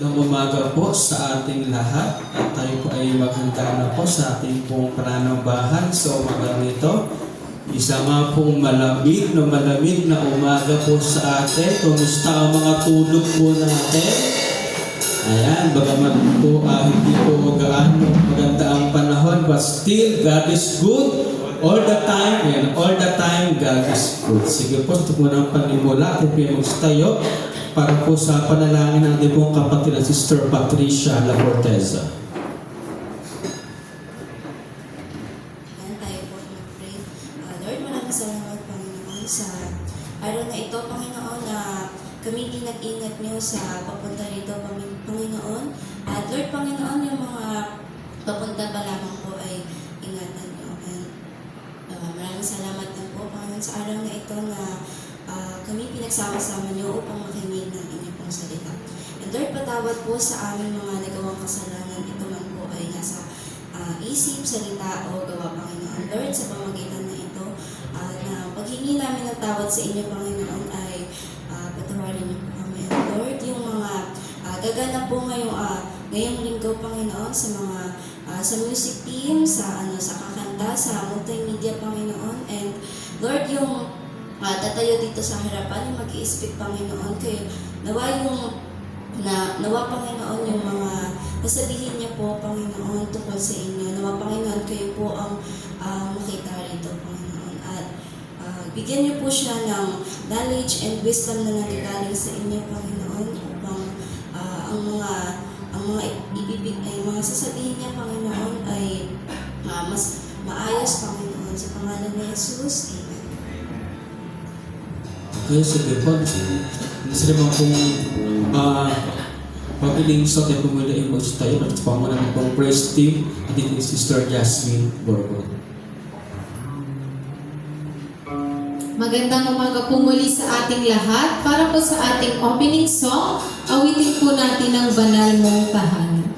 Umaga po sa ating lahat at tayo po ay maghanda na po sa ating pong pananambahan sa umaga nito. Isa nga pong malamig na umaga po sa atin. Kumusta ang mga tulog po natin? Ayan, bagamat po hindi po gaano maganda ang panahon, but still God is good all the time. Ayan, all the time God is good. Sige po, ito po ng panimula. Atin po yung magstayo para po sa panalangin ng ating pong kapatid na Sister Patricia Laporteza. Ayan, tayo po mag-pray. Lord, maraming salamat, Panginoon, sa araw na ito, Panginoon, na kami ingat-ingat niyo sa papunta rito, Panginoon. At Lord, Panginoon, yung mga papunta pa lamang po ay ingatan niyo. And maraming salamat din po, Panginoon, sa araw na ito na kami pinagsama-sama niyo upang makinig ng inyong pong salita. And Lord, patawad po sa aming mga nagawang kasalanan. Ito man po ay nasa isip, salita o gawa, Panginoon. Lord, sa pamagitan na ito, na paghingi namin ng tawad sa inyo, Panginoon, ay patawarin niyo po kami. And Lord, yung mga gaganap po ngayong linggo, Panginoon, sa mga sa music team, sa kakanta, sa multimedia, Panginoon. And Lord, yung tatayo dito sa harapan, yung mag-i-speak, Panginoon, kayo, nawa, Panginoon, yung mga nasabihin niya po, Panginoon, tungkol sa inyo. Nawa, Panginoon, kayo po ang makita rito, Panginoon. At bigyan niyo po siya ng knowledge and wisdom na nanggagaling sa inyo, Panginoon, upang ang mga sasabihin niya, Panginoon, ay mas maayos, Panginoon. Sa pangalan ni Jesus, Amen. Okay, sige po. Gusto naman kung pag-iling sa atin pumula yung tayo at pamuna ng pang praise team at ito ni Sister Jasmine Borbon. Magandang umaga po muli sa ating lahat. Para po sa ating opening song, awitin po natin ang banal mong tahanan.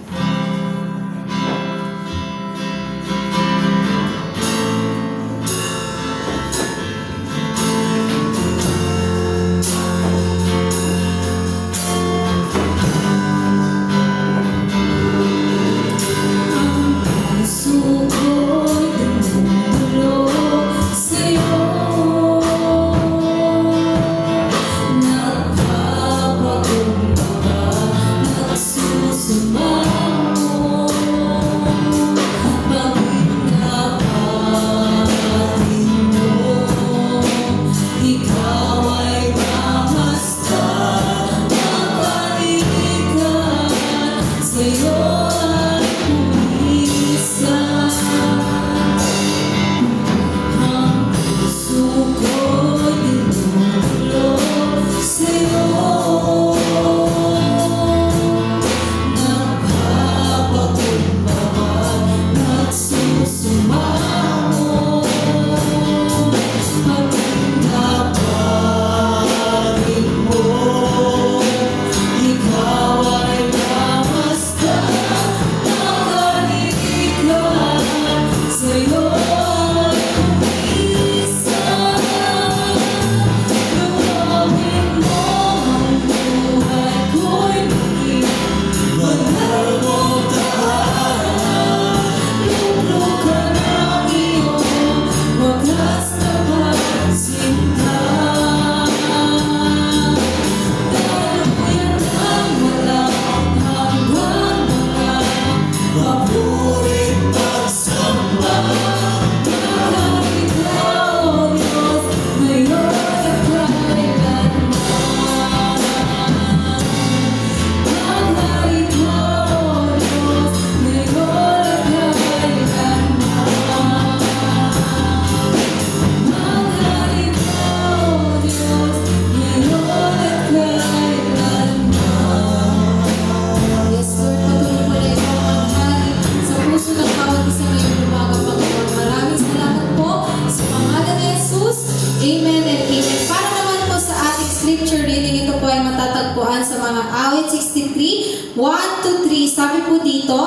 Amen and amen. Para naman po sa ating scripture reading, ito po ay matatagpuan sa mga awit 63, 1-3. Sabi po dito,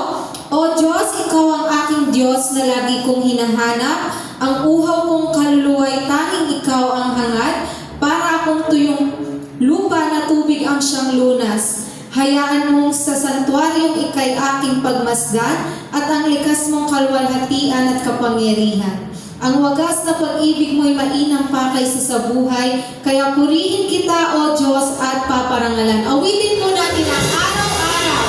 O Diyos, Ikaw ang aking Diyos na lagi kong hinahanap. Ang uhaw kong kaluluwa'y tanging Ikaw ang hangad. Para akong tuyong lupa na tubig ang siyang lunas. Hayaan mong sa santuaryong ikay aking pagmasdan at ang likas mong kalwalhatian at kapangyarihan. Ang wagas na pag-ibig mo'y mainam pa kaysa sa buhay, kaya purihin kita, O Diyos, at paparangalan. Awitin mo natin ang araw-araw.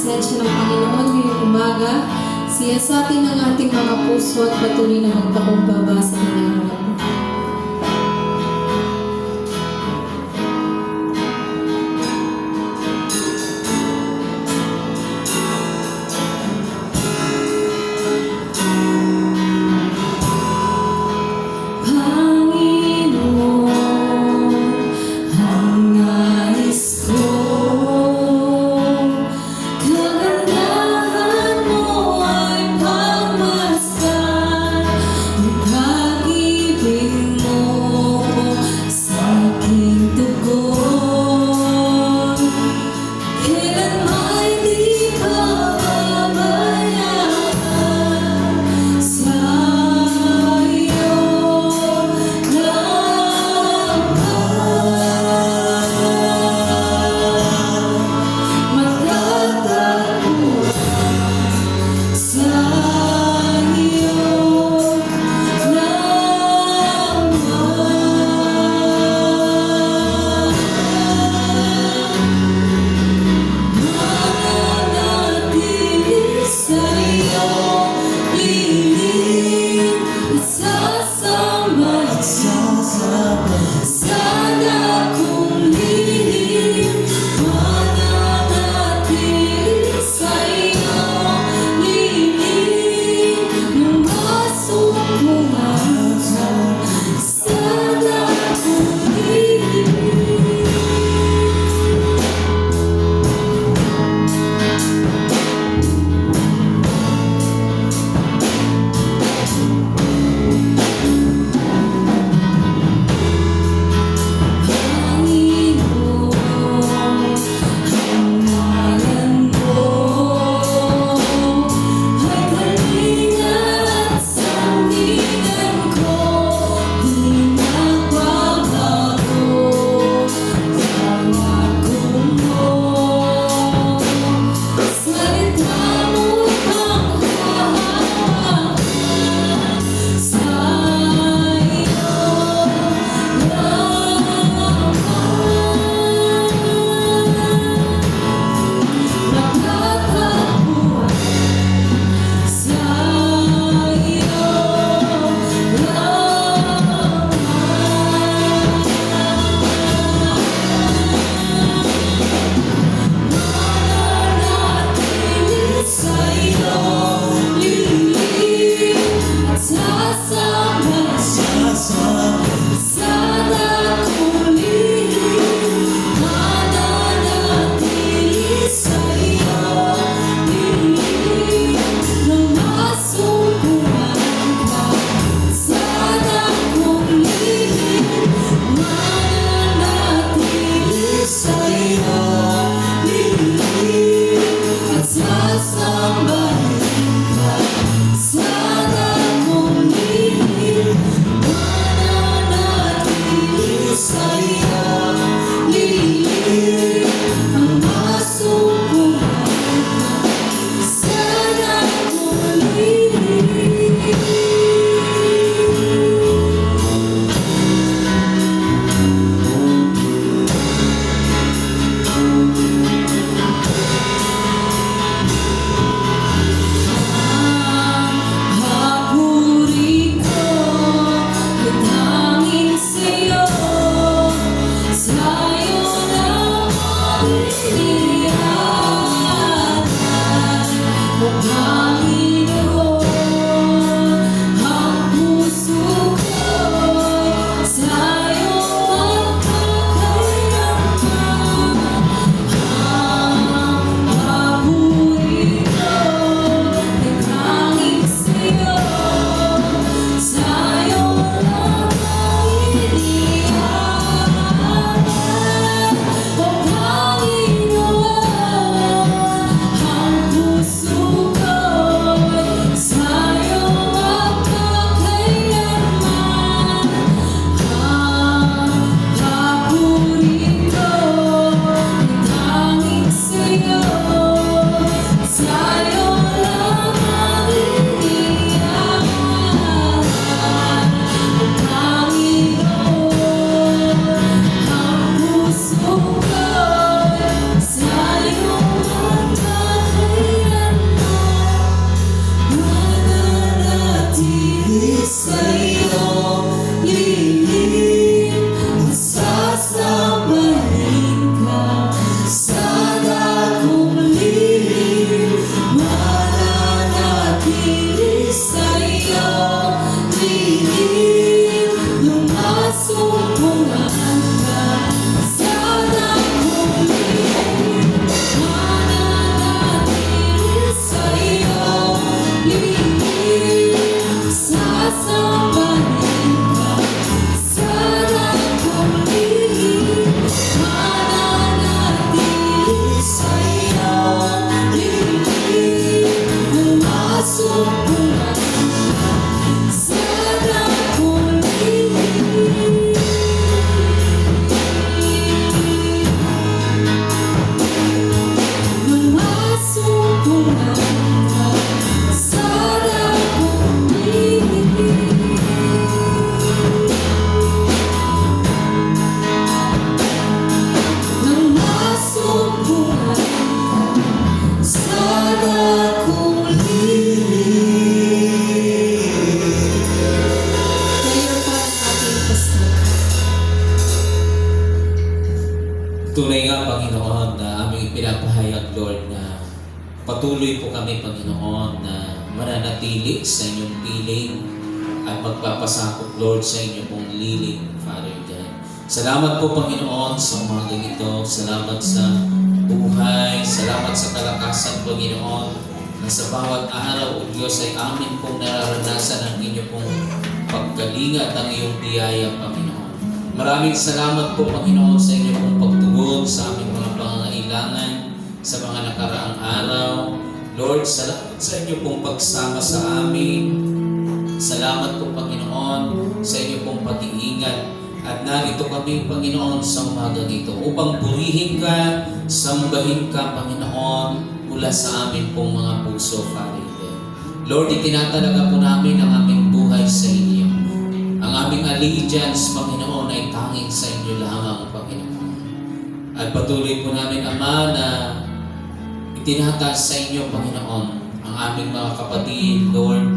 presensya ng Panginoon ngayong umaga. Siya sa atin ng ating mga puso at patuloy na magpakumbaba sa kanyang mga buhay. Panginoon, ang nais ko, kagandahan mo ay pagmasdan, ang pag-ibig Tunay nga, Panginoon, na aming pinapahayag, Lord, na patuloy po kami, Panginoon, na mananatili sa inyong piling at magpapasakop, Lord, sa inyong pong liling, Father God. Salamat po, Panginoon, sa mga ganito. Salamat sa buhay. Salamat sa kalakasan, Panginoon, na sa bawat araw, O Diyos, ay amin pong nararanasan ang inyong pong pagkalinga at ang iyong biyaya, Panginoon. Maraming salamat po, Panginoon, sa inyong pong pagtugon sa aming mga pangangailangan sa mga nakaraang araw. Lord, salamat sa inyong pong pagsama sa amin. Salamat po, Panginoon, sa inyong pong pag-iingat. At narito kami, Panginoon, sa umaga nito upang purihin ka, sambahin ka, Panginoon, mula sa amin pong mga puso, Father. Lord, itinatalaga po namin ang aming buhay sa inyo. Ang aming allegiance, Panginoon, ay tanging sa inyo lamang, Panginoon. At patuloy po namin, Ama, na itinataas sa inyo, Panginoon, ang aming mga kapatid, Lord.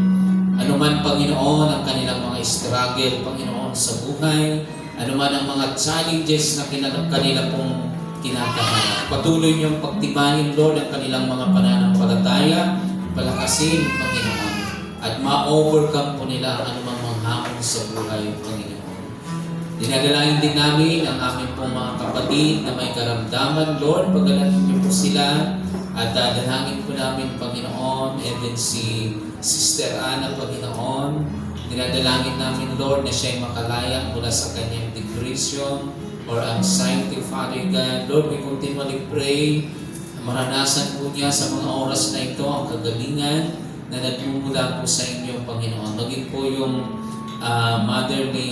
Ano man, Panginoon, ang kanilang mga struggle, Panginoon, sa buhay, ano man ang mga challenges na kanila pong kinakaharap. Patuloy niyong pagtibayin, Lord, ang kanilang mga pananampalataya, palakasin, Panginoon, at ma-overcome po nila ang anumang mga hamon sa buhay, Panginoon. Dinadalain din namin ang aming pong mga kapatid na may karamdaman, Lord, pagdalahin niyo po sila at dadalangin po namin, Panginoon, even si Sister Ana, Panginoon. Dinadalangin namin, Lord, na siya'y makalaya mula sa kanyang depression or anxiety, Father God. Lord, we continually pray na maranasan po niya sa mga oras na ito ang kagalingan na nagmumula po sa inyo, Panginoon. Maging po yung mother ni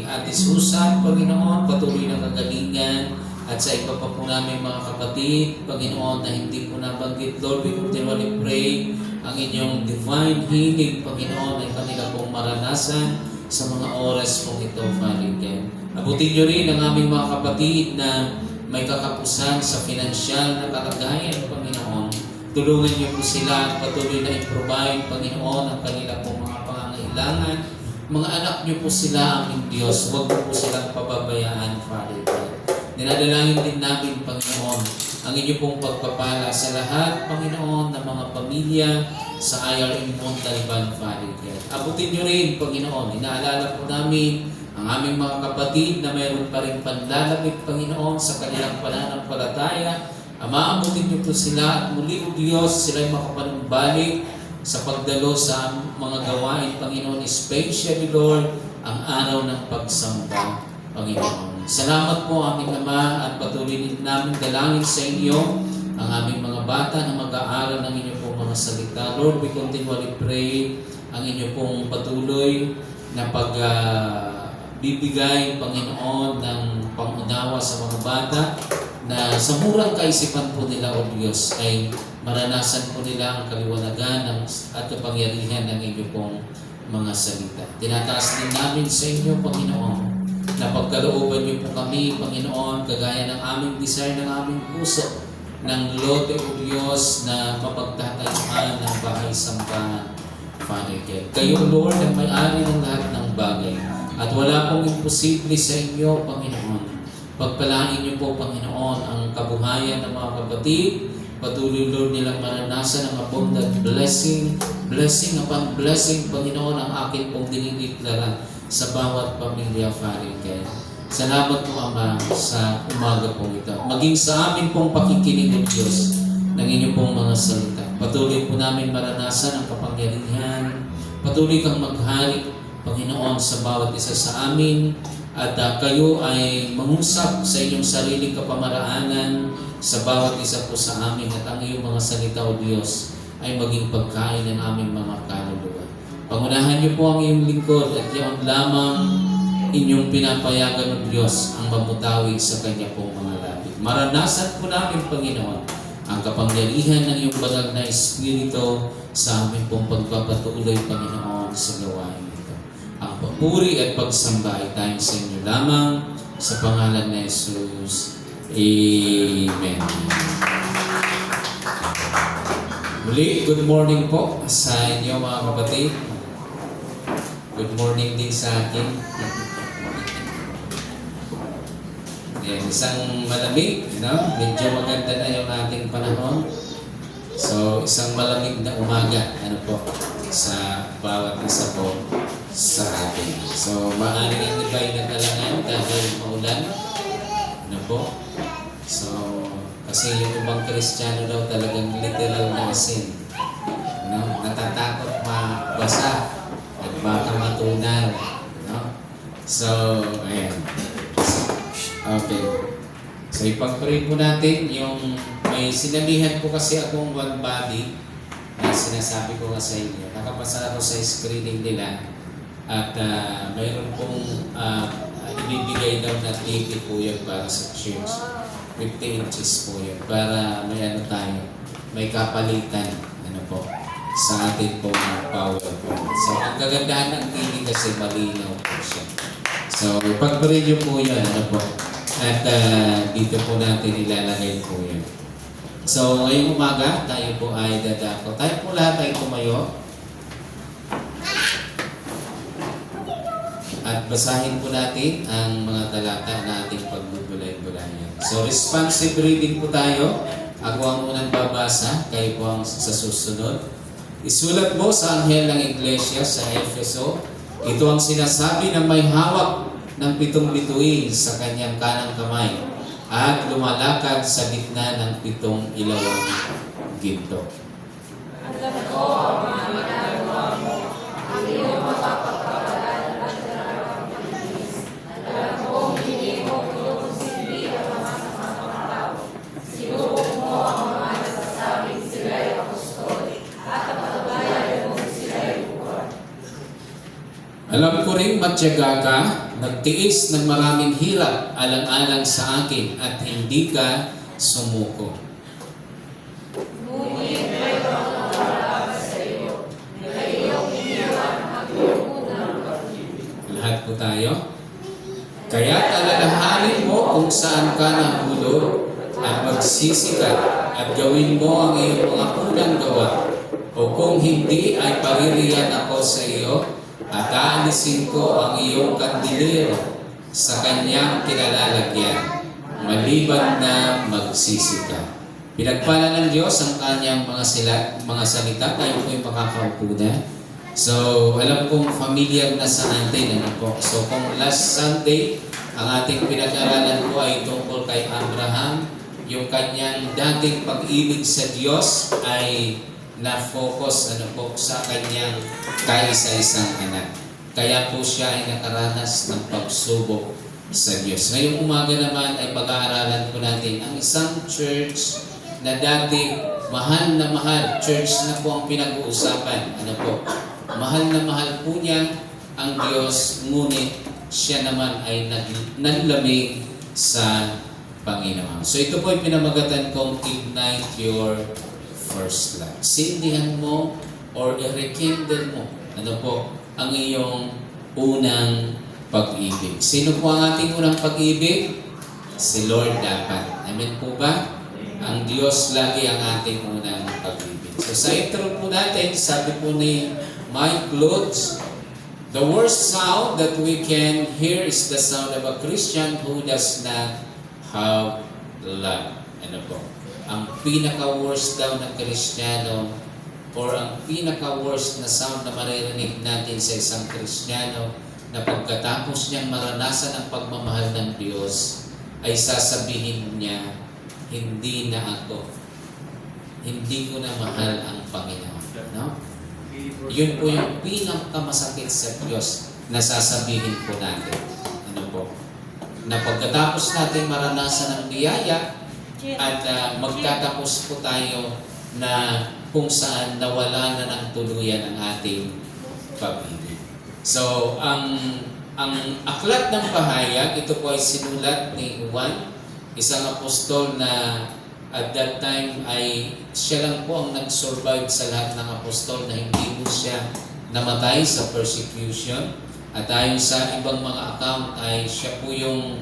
Ate Susan, Panginoon, patuloy na kagalingan. At sa iba pa po namin mga kapatid, Panginoon, na hindi po nabanggit, Lord, we continually pray ang inyong divine healing, Panginoon, ay kanila pong maranasan sa mga oras pong ito, Father God. Abutin niyo rin ang aming mga kapatid na may kakapusan sa pinansyal na kalagayan, Panginoon. Tulungan niyo po sila at patuloy na i-provide, Panginoon, ang kanila pong mga pangangailangan. Mga anak niyo po sila, aming Diyos. Huwag po silang pababayaan, Father God. Dinadalangin din namin, Panginoon, ang inyo pong pagpapala sa lahat, Panginoon, ng mga pamilya sa IRM Montalban, Father God. Abutin niyo rin, Panginoon, inaalala po namin ang aming mga kapatid na mayroon pa rin panlalapit, Panginoon, sa kanilang pananampalataya. Ama, abutin niyo po sila at muli, O Diyos, sila'y makapanumbalik sa pagdalo sa mga gawain, Panginoon, especially, Lord, ang araw ng pagsamba, Panginoon. Salamat po, aming Ama, at patuloy din namin dalangin sa inyo ang aming mga bata na mag-aaral ng inyo pong mga salita. Lord, we continually pray ang inyo pong patuloy na pagbibigay, Panginoon, ng pangunawa sa mga bata na sa murang kaisipan po nila, O Diyos, ay maranasan po nila ang kaliwanagan at kapangyarihan ng inyo pong mga salita. Tinataas din namin sa inyo, Panginoon, na pagkalooban niyo po kami, Panginoon, kagaya ng aming desire ng aming puso, ng lote, O Diyos, na mapagtatayuan ng bahay-sambahan, Father God. Kayo, Lord, ang may-ari ng lahat ng bagay. At wala pong imposible sa inyo, Panginoon. Pagpalain niyo po, Panginoon, ang kabuhayan ng mga kapatid. Patuloy, Lord, nilang maranasan ang abundant blessing, blessing upon blessing, Panginoon, ang akin pong dinideklara sa bawat pamilya, Father God. Salamat po, Ama, sa umaga po ito. Maging sa amin pong pakikinig ng Diyos ng inyong pong mga salita. Patuloy po namin maranasan ang kapangyarihan. Patuloy kang maghari, Panginoon, sa bawat isa sa amin. At kayo ay mangusap sa inyong sariling kapamaraanan sa bawat isa po sa amin. At ang iyong mga salita, O Diyos, ay maging pagkain ng aming mga kaluluwa. Pangunahan niyo po ang iyong lingkod at yaon lamang inyong pinapayagan ng Diyos ang mamutawi sa Kanya pong mga labi. Maranasan po namin, Panginoon, ang kapangyarihan ng iyong banal na Espiritu sa amin pong pagpapatuloy, Panginoon, sa gawain ito. Ang papuri at pagsamba ay tayong sa inyo lamang sa pangalan ni Jesus. Amen. Muli, good morning po sa inyo mga kapatid. Good morning din sa akin. Yan, isang malamig, no? Medyo maganda na yung ating panahon. So, isang malamig na umaga, sa bawat isa po sa atin. So, maaaring ang iba ay nagkalangan dahil maulan. So, kasi yung ibang Kristiyano daw talagang literal na asin. Natatakot mabasa at baka matunaw. So, ayan. Okay. So, ipag-pray po natin yung may sinalihan po kasi akong one body na sinasabi ko nga sa inyo. Nakapasa ako sa screening nila at mayroon pong ibibigay daw na TV po yun para sa church. 50 inches po yun para may tayo, may kapalitan sa atin pong PowerPoint. So, ang kagandahan ng TV kasi malinaw po siya. So, ipag-pray nyo po yan, at dito po natin ilalagay po yan. So, ngayong umaga, tayo po ay dadako. Tayo po lahat ay tumayo. At basahin po natin ang mga talata na ating pagbubulay-bulayan. So, responsive reading po tayo. Ako ang unang babasa, kayo po ang sa susunod. Isulat mo sa anghel ng iglesia sa Efeso. Ito ang sinasabi ng may hawak ng 7 bituin sa kanyang kanang kamay at lumalakad sa gitna ng 7 ilawang ginto. Alam ko ang mga ginagawa mo, ang iyong mapapagpapalaran at talagang malinis. Alam ko hindi mo pinupusilbi ang mga masamang tao. Sinubok mo ang mga nasasabing sila'y apostol at ang patunayan mo sila'y buwan. Alam ko rin matyaga ka, nagtiis ng maraming hirap alang-alang sa akin at hindi ka sumuko. Ngunit may pangangalaga sa iyo, na iyong iniwan ang iyong unang pag-ibig. Lahat po tayo. Kaya alalahanin mo kung saan ka nahulog at magsisikat at gawin mo ang iyong mga unang gawa. O kung hindi ay paririyan ako sa iyo at aalisin ko ang iyong kandilero sa kanyang kinalalagyan, maliban na magsisika. Pinagpala ng Diyos ang kanyang mga salita, tayo po'y makakaupo na. So, alam kong familiar na sa atin. So, kung last Sunday, ang ating pinag-aralan po ay tungkol kay Abraham, yung kanyang dating pag-ibig sa Diyos ay na-focus sa kanyang kaisa-isang anak. Kaya po siya ay nakaranas ng pagsubok sa Diyos. Ngayong umaga naman ay pag-aaralan po natin ang isang church na dati mahal na mahal. Church na po ang pinag-uusapan. Mahal na mahal po niya ang Diyos, ngunit siya naman ay naglamig sa Panginoon. So ito po ay pinamagatan kong Ignite Your First Love. Sindihan mo or i-rekindle mo ang iyong unang pag-ibig. Sino po ang ating unang pag-ibig? Si Lord dapat. Amen po ba? Ang Diyos lagi ang ating unang pag-ibig. So sa intro po natin, sabi po ni Mike Lutz, the worst sound that we can hear is the sound of a Christian who does not have love. Ang pinaka-worst daw ng Kristiyano or ang pinaka-worst na sound na maririnig natin sa isang Kristiyano na pagkatapos niyang maranasan ang pagmamahal ng Diyos, ay sasabihin niya, hindi na ako. Hindi ko na mahal ang Panginoon. No? Yun po yung pinakamasakit sa Diyos na sasabihin po natin. Ano po? Na pagkatapos natin maranasan ang biyaya at magtatapos po tayo na kung saan nawala na ng tuluyan ang ating pag-ibig. So, ang aklat ng pahayag, ito po ay sinulat ni Juan, isang apostol na at that time ay siya lang po ang nag-survive sa lahat ng apostol na hindi po siya namatay sa persecution. At ayon sa ibang mga account ay siya po yung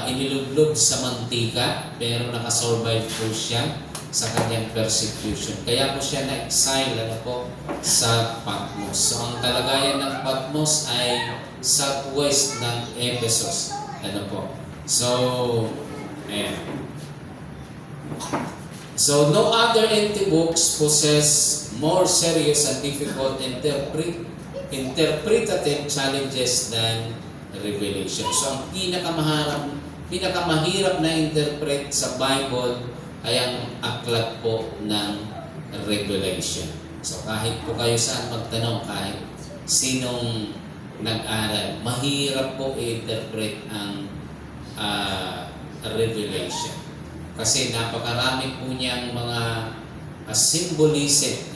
inilublob sa mantika pero nakasurvive po siya sa kanyang persecution. Kaya po siya na-exile sa Patmos. So ang kalagayan ng Patmos ay southwest ng Ephesus. So, ayan. So no other empty books possess more serious and difficult interpretative challenges than Revelation. So ang pinakamahirap na interpret sa Bible ay ang aklat po ng Revelation. So kahit po kayo saan magtanong, kahit sinong nag-aral, mahirap po i-interpret ang Revelation. Kasi napakarami po niyang mga symbolism.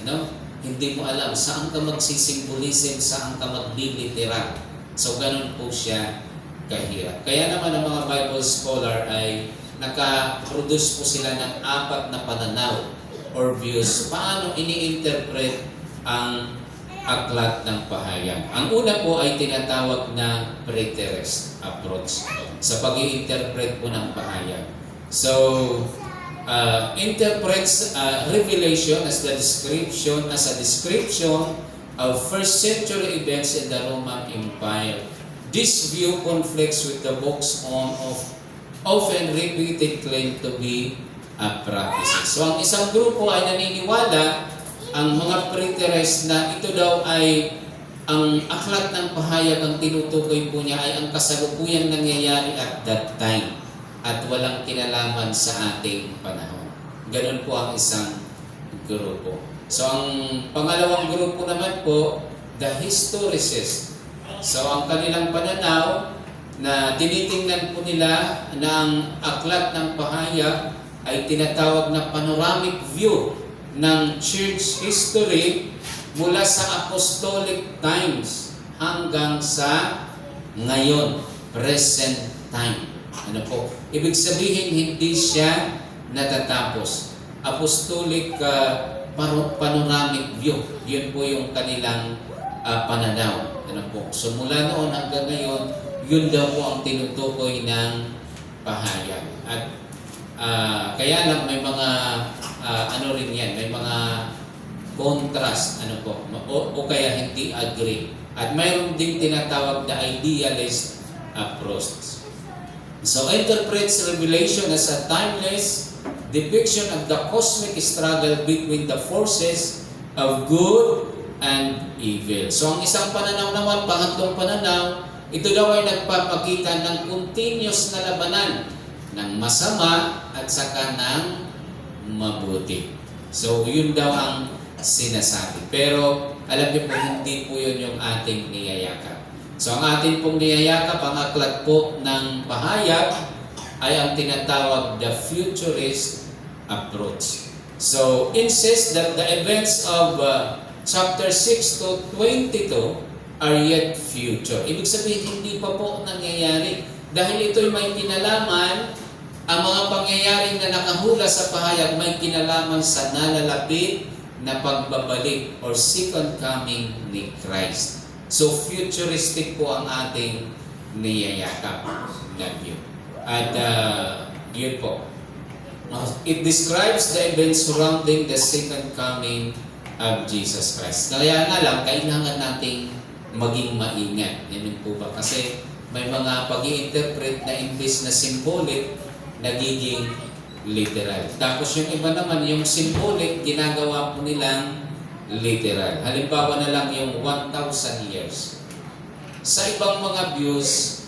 Hindi mo alam saan ka magsisymbolism, saan ka magliliteral. So ganun po siya kahirap. Kaya naman ang mga Bible scholar ay naka-produce po sila ng 4 na pananaw or views paano ini-interpret ang aklat ng pahayag. Ang una po ay tinatawag na preterist approach sa pag-i-interpret po ng pahayag. So, interprets Revelation as a description of first century events in the Roman Empire. This view conflicts with the book's own often repeated claim to be a practice. So ang isang grupo ay naniniwala, ang mga preterist, na ito daw ay ang aklat ng pahayag, ang tinutukoy po niya ay ang kasalukuyang nangyayari at that time at walang kinalaman sa ating panahon. Ganun po ang isang grupo. So ang pangalawang grupo naman po, the historicists. So ang kanilang pananaw na tinitingnan po nila na ang aklat ng pahayag ay tinatawag na panoramic view ng church history mula sa apostolic times hanggang sa ngayon, present time. Ibig sabihin, hindi siya natatapos. Apostolic panoramic view. Yun po yung kanilang pananaw. So mula noon hanggang ngayon, yun daw po ang tinutukoy ng pahayag. At kaya lang may mga rin yan, may mga contrast o kaya hindi agree. At mayroon din tinatawag na idealist approach. So interprets Revelation as a timeless depiction of the cosmic struggle between the forces of good and evil. So ang isang pananaw naman, pangatlong pananaw, ito daw ay nagpapakita ng continuous na labanan ng masama at saka ng mabuti. So yun daw ang sinasabi. Pero alam niyo po, hindi po yun yung ating niyayakap. So ang ating pong niyayakap, ang aklat po ng pahayag ay ang tinatawag the futurist approach. So insists that the events of chapter 6 to 22 are yet future. Ibig sabihin, hindi pa po nangyayari. Dahil ito'y may kinalaman, ang mga pangyayaring na nakahula sa pahayag may kinalaman sa nalalapit na pagbabalik or second coming ni Christ. So, futuristic po ang ating niyayakap na view. At yun po. It describes the events surrounding the second coming of Jesus Christ. Kaya nga lang, kailangan nating maging maingat. Yan po ba? Kasi may mga pag-i-interpret na imbes na symbolic, nagiging literal. Tapos yung iba naman, yung symbolic, ginagawa po nilang literal. Halimbawa na lang yung 1,000 years. Sa ibang mga views,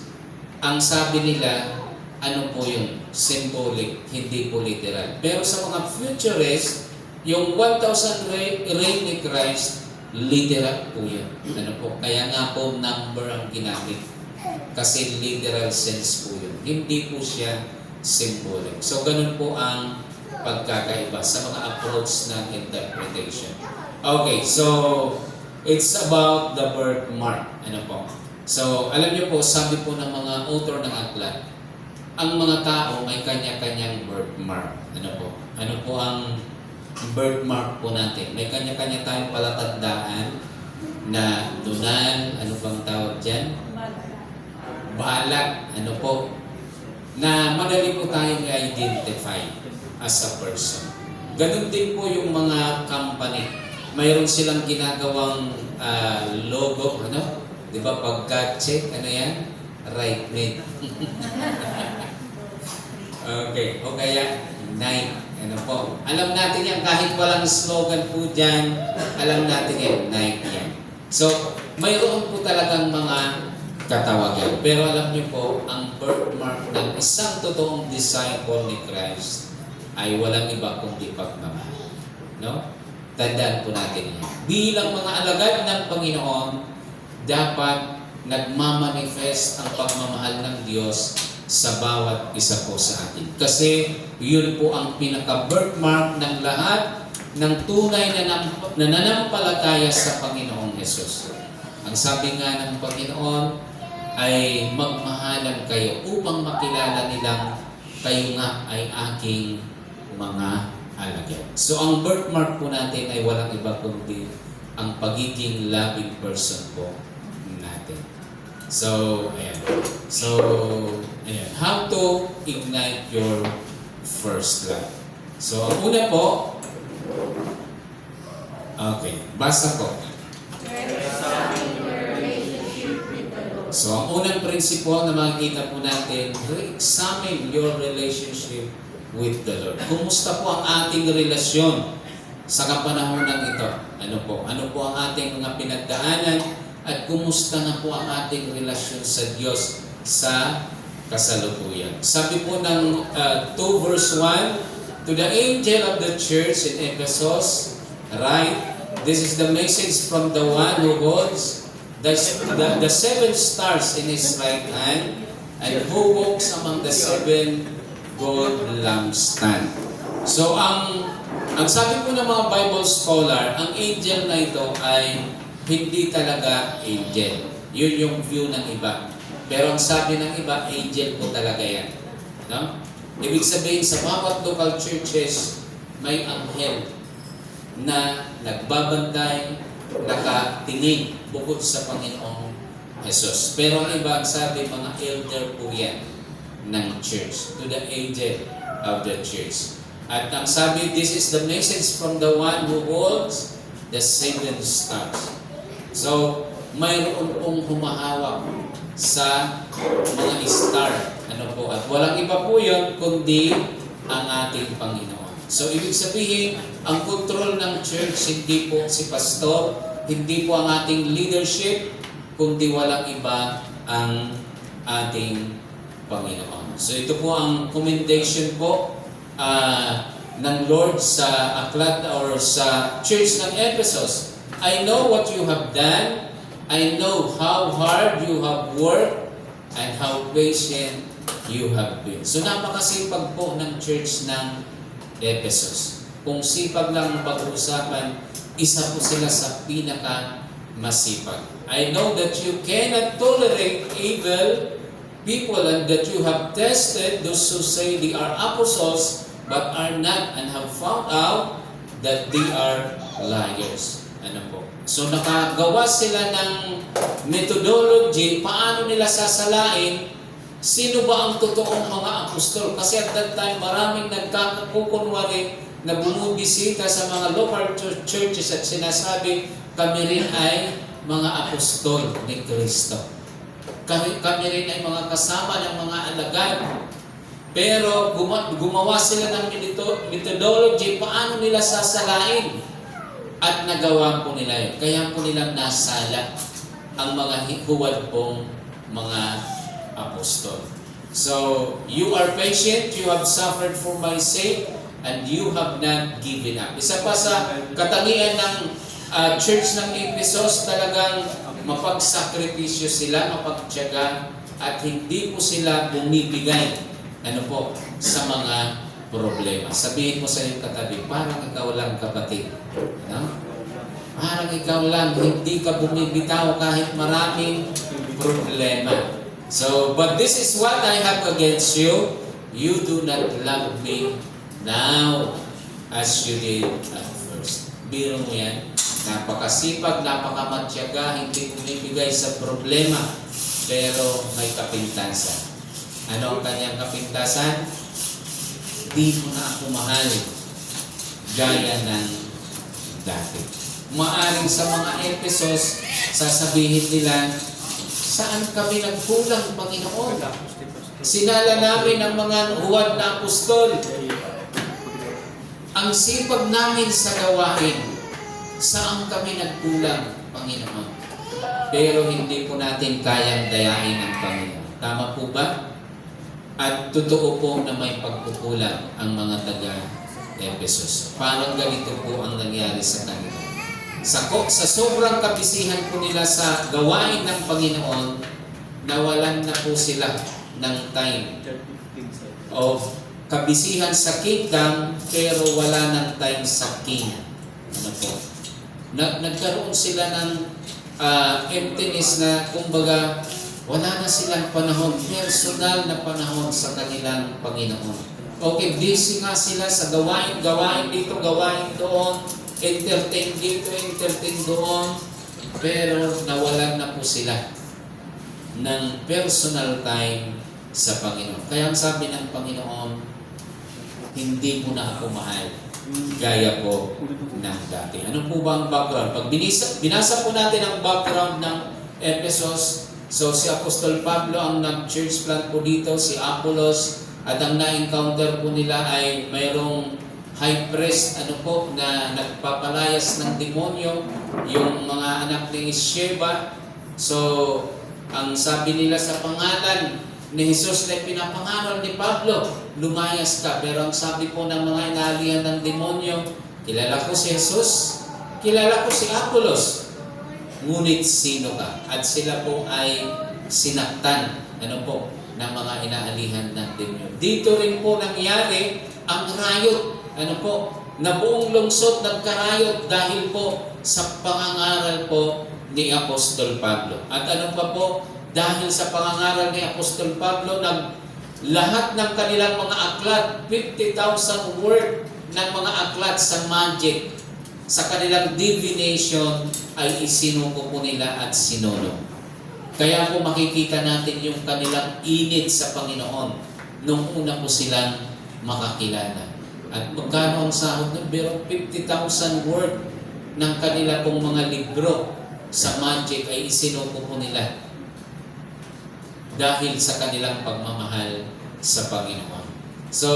ang sabi nila, ano po yun? Symbolic, hindi po literal. Pero sa mga futurist, yung 1,000 reign ni Christ, literal po yun. Ano po? Kaya nga po number ang ginamit. Kasi literal sense po yun. Hindi po siya symbolic. So ganun po ang pagkakaiba sa mga approach ng interpretation. Okay, so it's about the birthmark. Ano po? So alam niyo po, sabi po ng mga author ng aklat, ang mga tao may kanya-kanyang birthmark. Ano po? Ano po ang birthmark po natin? May kanya-kanya tayong palatandaan na dunal, ano bang tawag dyan? Balag, ano po? Na madali po tayong i-identify as a person. Ganun din po yung mga company. Mayroon silang ginagawang logo, ano? Di ba pag check, ano yan? Right made. Okay, o kaya Nike. Ano po? Alam natin yan, kahit walang slogan po dyan, alam natin yan, Nike yan. So, mayroon po talagang mga katawagan. Pero alam niyo po, ang birthmark ng isang totoong disciple ni Christ ay walang iba kundi pagmamahal. No? Tandaan po natin yan. Bilang mga alagad ng Panginoon, dapat nagmamanifest ang pagmamahal ng Diyos sa bawat isa po sa atin. Kasi yun po ang pinaka-birthmark ng lahat ng tunay na nananampalataya sa Panginoong Hesus. Ang sabi nga ng Panginoon ay magmahalan kayo upang makilala nilang kayo nga ay aking mga alagad. So ang birthmark po natin ay walang iba kundi ang pagiging loving person po natin. So, ayan. How to ignite your first love. So, ang una po, okay, basa ko. So, ang unang principle na makikita po natin, re-examine your relationship with the Lord. Kumusta po ang ating relasyon sa kapanahonan ito? Ano po? Ano po ang ating mga pinagdaanan? At kumusta na po ang ating relasyon sa Diyos sa kasalukuyan? Sabi po ng 2 verse 1, to the angel of the church in Ephesus, write, this is the message from the one who holds the 7 stars in his right hand and who walks among the 7 gold lampstand. So ang sabi po ng mga Bible scholar, ang angel na ito ay hindi talaga angel. Yun yung view ng iba. Pero ang sabi ng iba, angel po talaga yan. No? Ibig sabihin, sa bawat local churches, may anghel na nagbabantay, nakatingin bukod sa Panginoong Jesus. Pero ang iba, ang sabi, mga elder po yan ng church, to the angel of the church. At ang sabi, this is the message from the one who holds the 7 stars. So, mayroon pong humahawak sa mga star. Ano po? At walang iba po yun, kundi ang ating Panginoon. So, ibig sabihin, ang control ng church, hindi po si pastor, hindi po ang ating leadership, kundi walang iba ang ating Panginoon. So, ito po ang commendation po ng Lord sa aklat or sa church ng Ephesus. I know what you have done. I know how hard you have worked and how patient you have been. So napakasipag po ng church ng Ephesus. Kung sipag lang ang pag-uusapan, isa po sila sa pinaka-masipag. I know that you cannot tolerate evil people and that you have tested those who say they are apostles but are not and have found out that they are liars. Ano po? So nakagawa sila ng methodology, paano nila sasalain sino ba ang totoong mga apostol. Kasi at that time, maraming nagkakakukunwari na bumubisita sa mga local churches at sinasabi, kami rin ay mga apostol ni Kristo. Kami rin ay mga kasama ng mga alagad. Pero gumawa sila ng methodology, paano nila sasalain. At nagawa po nila yun. Kaya po nilang nasala ang mga huwad pong mga apostol. So, you are patient, you have suffered for my sake, and you have not given up. Isa pa sa katangian ng church ng Ephesus, talagang mapagsakripisyo sila, mapagtiyaga, at hindi po sila bumibigay sa mga problema. Sabihin mo sa iyong katabi, parang ikaw lang kapatid. Parang ikaw lang, hindi ka bumibitaw kahit maraming problema. So, but this is what I have against you. You do not love me now as you did at first. Biro mo yan. Napakasipag, napakamatyaga, hindi bumibigay sa problema, pero may kapintasan. Ano ang kanyang kapintasan? Di mo na ako mahal gaya ng dati. Maaring sa mga Ephesus, sasabihin nila, saan kami nagkulang, Panginoon? Sinala namin ang mga huwad na apostol. Ang sipag namin sa gawain, saan kami nagkulang, Panginoon? Pero hindi po natin kayang dayain ang Panginoon. Tama po ba? At totoo po na may pagkukulang ang mga taga-Ephesus. Parang ganito po ang nangyari sa kanila. Sa sobrang kabisihan po nila sa gawain ng Panginoon, nawalan na po sila ng time of kabisihan sa kingdom, pero wala ng time sa king. Ano po? Nagkaroon sila ng emptiness na, kumbaga, wala na silang panahon, personal na panahon sa kanilang Panginoon. Okay, busy nga sila sa gawain dito, gawain doon, entertain dito, entertain doon, pero nawalan na po sila ng personal time sa Panginoon. Kaya ang sabi ng Panginoon, hindi mo na ako mahal gaya po ng dati. Ano po ba ang background? Pag binasa po natin ang background ng Ephesus, so si Apostol Pablo ang nag-church plant po dito, si Apollos, at ang na-encounter po nila ay mayroong high priest na nagpapalayas ng demonyo, yung mga anak ni Sheba. So, ang sabi nila sa pangalan ni Jesus na pinapangaral ni Pablo, lumayas ka. Pero ang sabi po ng mga inalihan ng demonyo, kilala ko si Jesus, kilala ko si Apollos, ngunit sino ka? At sila po ay sinaktan ng mga inaalihan ng demonyo. Dito rin po nangyari ang riot, na buong lungsod nagkarayot dahil po sa pangangaral po ni Apostol Pablo. At ano pa po, dahil sa pangangaral ni Apostol Pablo, lahat ng kanilang mga aklat, 50,000 word ng mga aklat sa magic, sa kanilang divination, ay isinuko po nila at sinulong. Kaya po makikita natin yung kanilang init sa Panginoon nung una po silang makakilala. At magkano ang sahod na? Pero 50,000 word ng kanila pong mga libro sa magic ay isinuko po nila dahil sa kanilang pagmamahal sa Panginoon. So,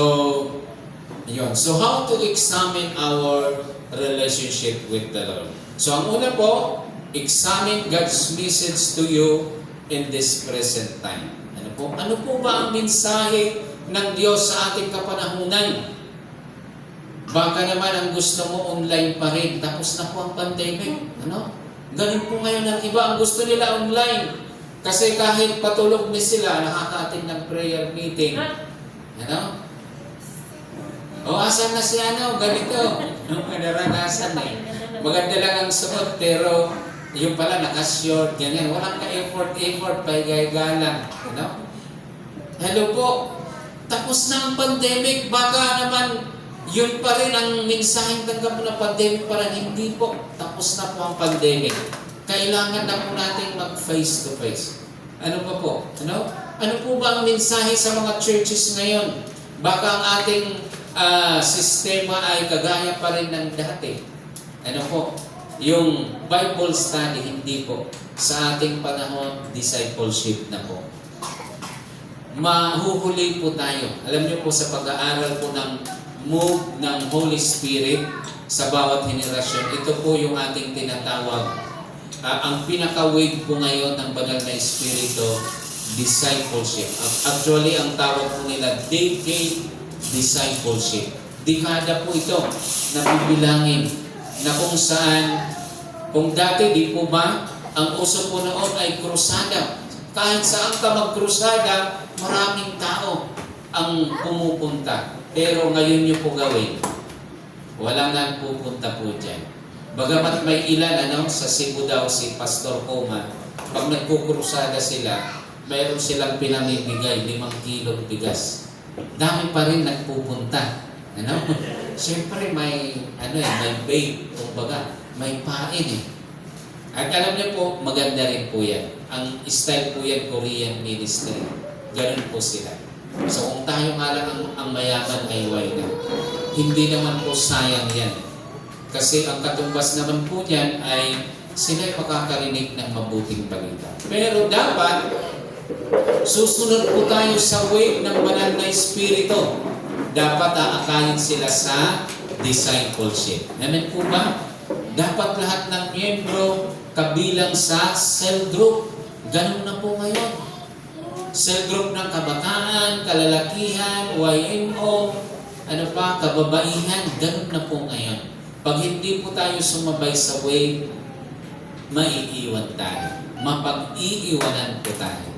yun. So, how to examine our relationship with the Lord? So, ang una po, examine God's message to you in this present time. Ano po ba ang mensahe ng Diyos sa ating kapanahunan? Baka naman ang gusto mo online pa rin, tapos na po ang pandemic. Ganun po ngayon ang iba, ang gusto nila online. Kasi kahit patulog ni sila, nakaka-attend ng prayer meeting. Asan na si ganito. Naranasan maganda lang ang suot, pero yung pala naka-short, ganyan. Walang ka-effort, paigay-galang. Hello po, tapos na ang pandemic, baka naman yun pa rin ang mensaheng tanggap mo na pandemic, para hindi po, tapos na po ang pandemic. Kailangan na po natin mag-face to face. Ano pa po? Ano po ba ang mensahe sa mga churches ngayon? Baka ang ating sistema ay kagaya pa rin ng dati. Yung Bible study, hindi po. Sa ating panahon, discipleship na po. Mahuhuli po tayo. Alam niyo po sa pag-aaral po ng move ng Holy Spirit sa bawat henerasyon, ito po yung ating tinatawag ang pinaka-wave po ngayon ng banal na Espiritu, discipleship. Actually, ang tawag po nila, decade discipleship. Dekada po ito na bibilangin na kung saan, kung dati di po ba, ang uso po noon ay krusada. Kahit saan ka magkrusada, maraming tao ang pumupunta. Pero ngayon nyo po gawin, walang nagpupunta po dyan. Bagamat may ilan, sa Cebu daw si Pastor Coma, pag nagkukrusada sila, mayroon silang pinamimigay 5 kilong bigas. Dami pa rin nagpupunta. Siyempre may bait, kumbaga, may pain eh. At alam niyo po, maganda rin po yan. Ang style po yan, Korean ministry. Ganun po sila. So kung tayo nga lang ang mayaman ay why na. Hindi naman po sayang yan. Kasi ang katumbas naman po niyan ay sila'y makakarinig ng mabuting balita. Pero dapat, susunod po tayo sa wave ng banal na Espiritu. Dapat aakayin sila sa discipleship. Amen po ba? Dapat lahat ng miyembro kabilang sa cell group. Ganun na po ngayon. Cell group ng kabataan, kalalakihan, YMO, kababaihan. Ganun na po ngayon. Pag hindi po tayo sumabay sa wave, maiiwan tayo. Mapag-iiwanan po tayo.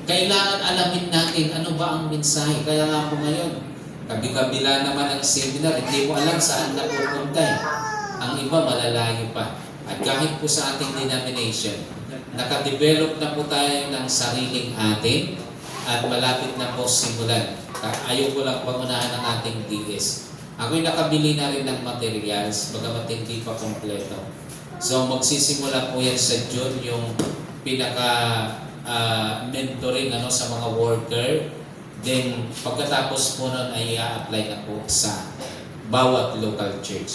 Kailangan alamin natin ano ba ang mensahe. Kaya nga po ngayon, kabi-kabila naman ang seminar, hindi mo alam saan napupunta eh. Ang iba malalayo pa. At kahit po sa ating denomination, nakadevelop na po tayo ng sariling atin at malapit na po simulan. Ayoko lang pangunahan ng ating DS. Ako'y nakabili na rin ng materials, bagamat hindi pa kompleto. So magsisimula po yan sa June, yung pinaka-mentoring sa mga worker. Then pagkatapos po nun ay i-apply na po sa bawat local church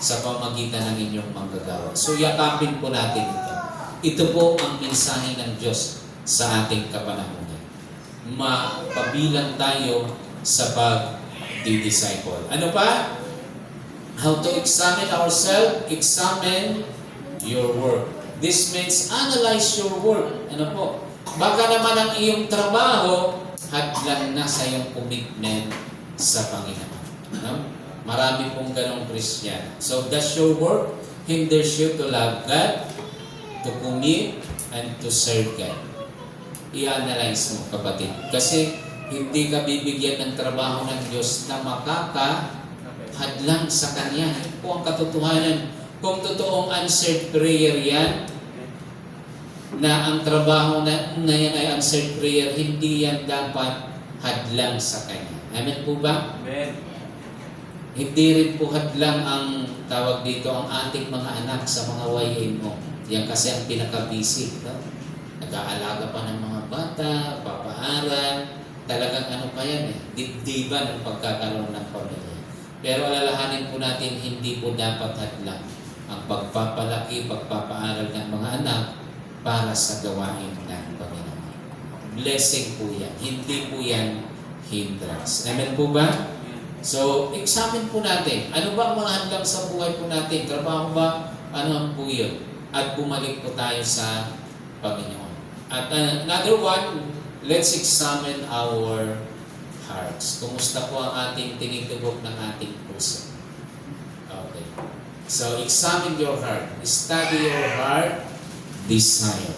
sa pamagitan ng inyong manggagawa. So yakapin po natin ito. Ito po ang mensahe ng Diyos sa ating kapanahunan. Mapabilang tayo sa pag-disciple. Ano pa? How to examine ourselves? Examine your work. This means analyze your work. Ano po? Baka naman ang iyong trabaho hadlang na sa iyong commitment sa Panginoon. No? Marami pong ganong Christian. So does your work hinders you to love God, to commit, and to serve God? I-analyze mo, kapatid. Kasi hindi ka bibigyan ng trabaho ng Diyos na makakahadlang sa Kanya. Yan po ang katotohanan. Kung totoong answered prayer yan, na ang trabaho na yan ay answered prayer, hindi yan dapat hadlang sa Kanya. Amen po ba? Amen. Hindi rin po hadlang ang tawag dito ang ating mga anak sa mga YMO. Yan kasi ang pinaka-busy. No? Nag-aalaga pa ng mga bata, papaaral, talagang pa yan dibdiban ang pagkakaroon ng pamilya. Pero alalahanin po natin, hindi po dapat hadlang ang pagpapalaki, pagpapaaral ng mga anak para sa gawain ng Panginoon. Blessing po yan. Hindi po yan hindrance. Amen po ba? So, examine po natin. Ano ba ang mga hadlang sa buhay po natin? Trabaho ba? Ano ang po yun? At bumalik po tayo sa Panginoon. At another one, let's examine our hearts. Kumusta po ang ating tinitubok ng ating puso? Okay. So, examine your heart. Study your heart desire.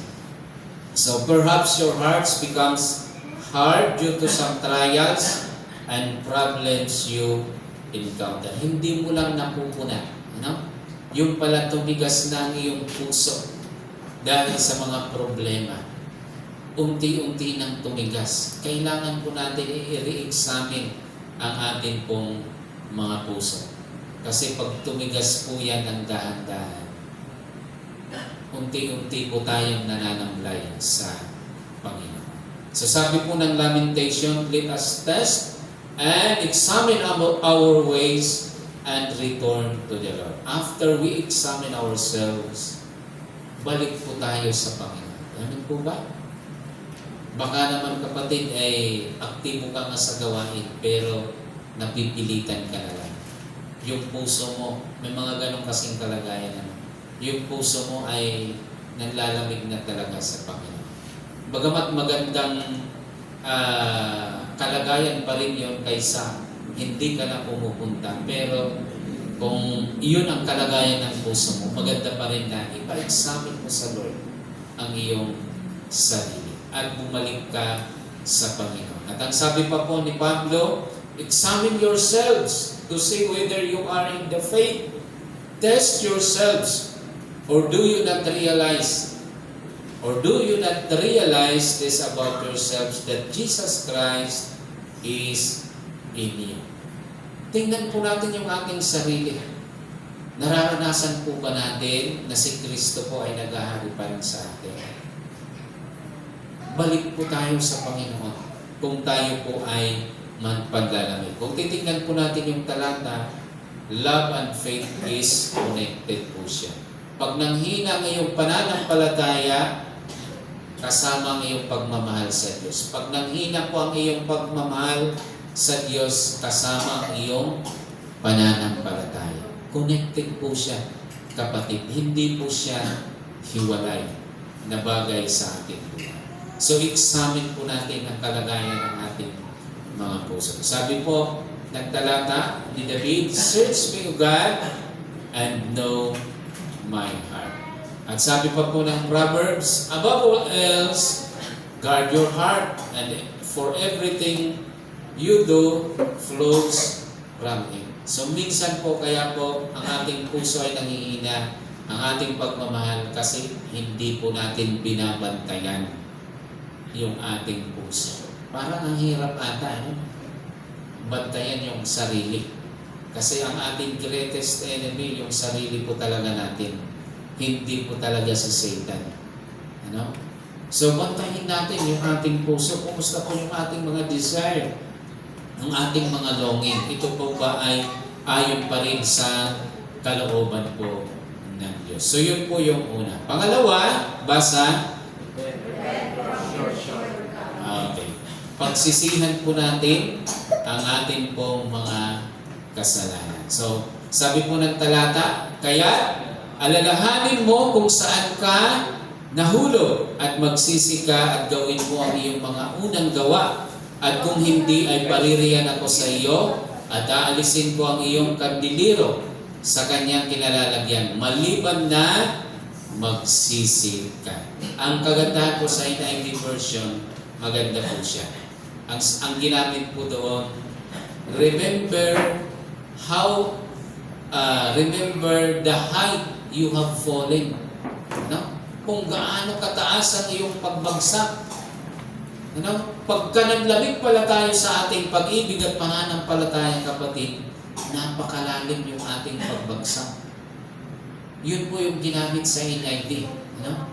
So, perhaps your heart becomes hard due to some trials and problems you encounter. Hindi mo lang napupunan. Yung pala tumigas na ang iyong puso dahil sa mga problema. Unti-unti nang tumigas. Kailangan po natin i-re-examine ang atin pong mga puso. Kasi pag tumigas po yan ng dahan-dahan, unti-unti po tayong nananamlay sa Panginoon. So sabi po ng Lamentation, let us test and examine our ways and return to the Lord. After we examine ourselves, balik po tayo sa Panginoon. Amen po ba? Baka naman kapatid ay aktibo ka nga sa gawain pero napipilitan ka na lang. Yung puso mo, may mga ganong kasing kalagayan. Yung puso mo ay nanlalamig na talaga sa Panginoon. Bagamat magandang kalagayan pa rin yun kaysa hindi ka na pumupunta. Pero kung iyon ang kalagayan ng puso mo, maganda pa rin na ipa-examine mo sa Lord ang iyong sarili at bumalik ka sa Panginoon. At ang sabi pa po ni Pablo, examine yourselves to see whether you are in the faith. Test yourselves. Or do you not realize this about yourselves, that Jesus Christ is in you? Tingnan po natin yung ating sarili. Nararanasan po ba natin na si Kristo po ay naghahari pa rin sa atin? Balik po tayo sa Panginoon kung tayo po ay paglalamig. Kung titignan po natin yung talata, love and faith is connected po siya. Pag nanghina ang iyong pananampalataya, kasama ang iyong pagmamahal sa Diyos. Pag nanghina po ang iyong pagmamahal sa Diyos, kasama ang iyong pananampalataya. Connected po siya, kapatid. Hindi po siya hiwalay na bagay sa ating buhay. So, examine po natin ang kalagayan ng ating mga puso. Sabi po, nagtalata ni David, search me, O God, and know my heart. At sabi pa po ng Proverbs, above all else, guard your heart, and for everything you do flows from Him. So minsan po, kaya po, ang ating puso ay nangihina, ang ating pagmamahal, kasi hindi po natin binabantayan yung ating puso. Parang ang hirap ata, bantayan yung sarili. Kasi ang ating greatest enemy, yung sarili po talaga natin. Hindi po talaga si Satan. Ano? So, bantayin natin yung ating puso. Kumusta po yung ating mga desire? Ang ating mga longing. Ito po ba ay ayon pa rin sa kalooban po ng Diyos? So, yun po yung una. Pangalawa, basa. Okay. Pagsisihan po natin ang ating pong mga kasalanan. So, sabi po ng talata, kaya alalahanin mo kung saan ka nahulog at magsisi ka at gawin mo ang iyong mga unang gawa. At kung hindi ay paririyan ako sa iyo at aalisin ko ang iyong kandiliro sa kanyang kinalalagyan, maliban na magsisi ka. Ang kagandahan po sa NIV version, maganda po siya. Ang ginamit po doon, remember the height you have fallen. No? Kung gaano kataas ang iyong pagbagsak. Ano? Pagka naglamig pala tayo sa ating pag-ibig at pananampalataya, kapatid, napakalalim yung ating pagbagsak. Yun po yung ginamit sa NIV. Ano?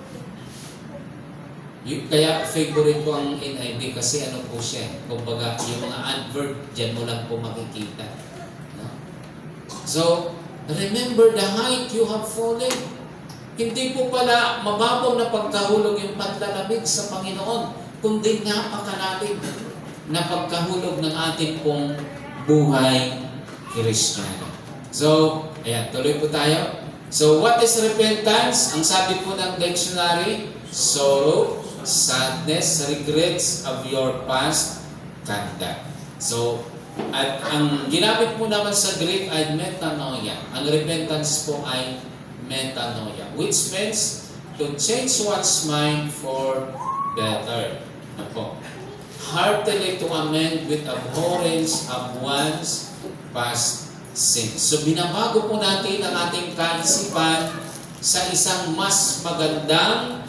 Kaya favorite ko ang NIV kasi ano po siya. Kumbaga, yung mga advert, dyan mo lang po makikita. No? So, remember the height you have fallen. Hindi po pala mababaw na pagkahulog yung paglalamig sa Panginoon, kundi napakalalim na pagkahulog ng ating pong buhay Kristiyano. So, ayan, tuloy po tayo. So, what is repentance? Ang sabi po ng dictionary, sorrow, sadness, regrets of your past conduct. So, at ang ginamit po naman sa Greek ay metanoia. Ang repentance po ay metanoia, which means to change one's mind for better. Ano po? Heartily to amend with abhorrence of one's past sin. So, binabago po natin ang ating kaisipan sa isang mas magandang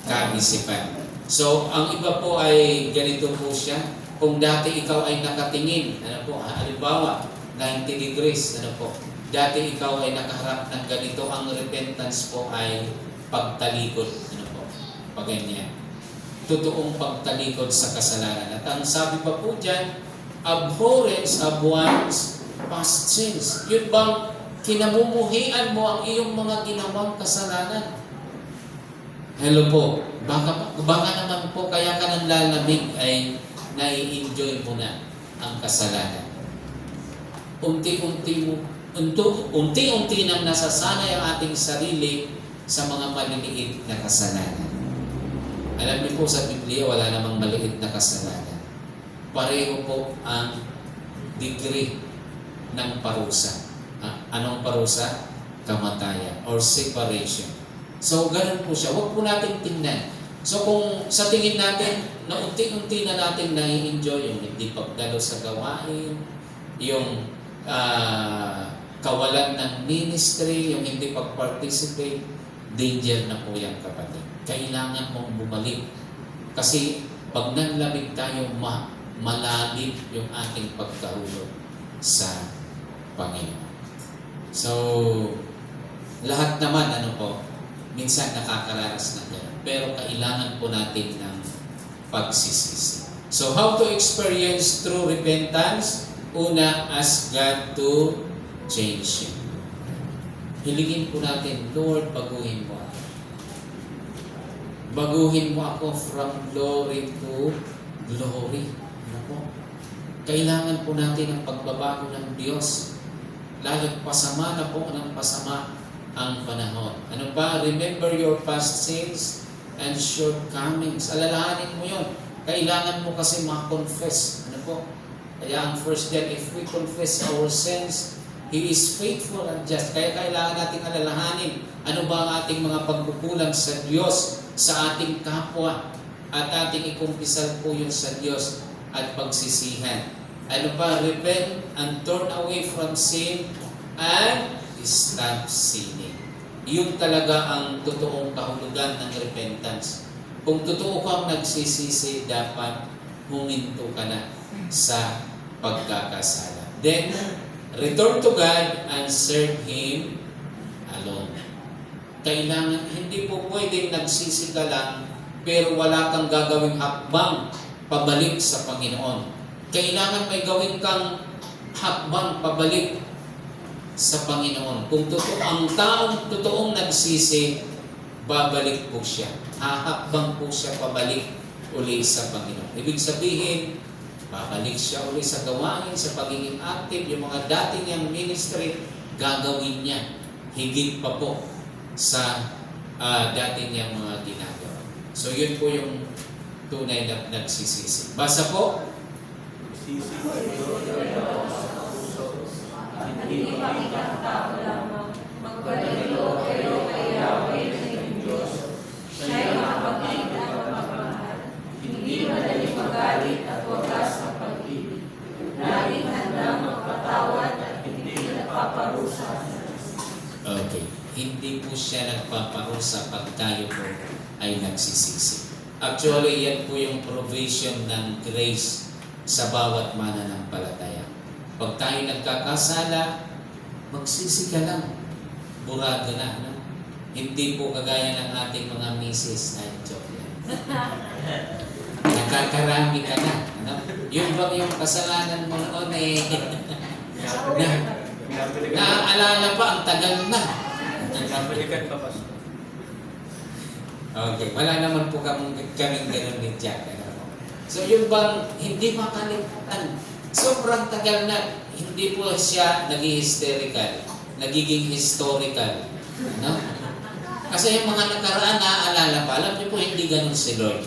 kaisipan. So, ang iba po ay ganito po siya. Kung dati ikaw ay nakatingin, ano po, halimbawa, 90 degrees, ano po, dati ikaw ay nakaharap ng ganito, ang repentance po ay pagtalikod, ano po, paganyan. Totoong pagtalikod sa kasalanan. At ang sabi pa po dyan, abhorrence of one's past sins. Yun bang kinamumuhian mo ang iyong mga ginawang kasalanan? Hello po. Baka naman po kaya ka nang lalamig ay nai-enjoy mo na ang kasalanan. Unti-unti nang nasasanay ang ating sarili sa mga maliliit na kasalanan. Alam niyo po sa Biblia, wala namang maliit na kasalanan. Pareho po ang degree ng parusa. Anong parusa? Kamatayan or separation. So, ganun po siya. Huwag po natin tingnan. So, kung sa tingin natin, na unti-unti na natin nai-enjoy yung hindi pagdalo sa gawain, yung kawalan ng ministry, yung hindi pag-participate, danger na po yan, kapatid. Kailangan mong bumalik. Kasi pag nanlamig tayo, malalim yung ating pagkahulog sa Panginoon. So, lahat naman, minsan nakakaranas ng gano'n. Pero kailangan po natin ng pagsisisi. So, how to experience true repentance? Una, ask God to change you. Hilingin po natin, Lord, baguhin mo ako. Baguhin mo ako from glory to glory. Kailangan po natin ang pagbabago ng Diyos. Lalo't pasama na po ng pasama ang panahon. Ano ba? Remember your past sins and shortcomings. Alalahanin mo yun. Kailangan mo kasi ma-confess. Ano po? Kaya ang first John, if we confess our sins, He is faithful and just. Kaya kailangan nating alalahanin ano ba ang ating mga pagkukulang sa Diyos, sa ating kapwa, at ating ikumpisal po yun sa Diyos at pagsisihan. Ano ba? Repent and turn away from sin and stop sinning. Yun talaga ang totoong kahulugan ng repentance. Kung totoo kang nagsisisi, dapat huminto ka na sa pagkakasala. Then, return to God and serve Him alone. Kailangan, hindi po pwedeng nagsisi ka lang, pero wala kang gagawing hakbang pabalik sa Panginoon. Kailangan may gawin kang hakbang pabalik sa Panginoon. Kung ang taong totoong nagsisi, babalik po siya. Hahakbang po siya pabalik uli sa Panginoon. Ibig sabihin, babalik siya uli sa gawain, sa pagiging active, yung mga dati niyang ministry, gagawin niya. Higit pa po sa dati niyang mga ginagawa. So yun po yung tunay na nagsisisi. Basa po. Hindi makikang tao lamang magpalilo pero kay Yahweh na iyong Diyos. Siya'y makapagiging at mapagmahal. Hindi madaling magalit at wagas ang pag-ibig. Laging handang magpatawad at hindi nagpaparusa. Okay. Hindi po siya nagpaparusa pag tayo po ay nagsisisi. Actually, yan po yung provision ng grace sa bawat mananampalataya. Pag tayo nagkakasala, magsisi ka lang. Burado na. No? Hindi po kagaya ng ating mga misis. Ay, joke yan. Nakakarami ka na. Ano? Yung bang yung kasalanan mo noon naaalala pa, ang tagal na. Nabalikan pa, Pastor. Okay, wala naman po kaming ganun ni Jack. So yung bang hindi makalimutan, sobrang tagal na, hindi po siya naging-hysterical, nagiging historical. No? Kasi yung mga nakaraan naaalala pa, alam niyo po hindi ganun si Lord.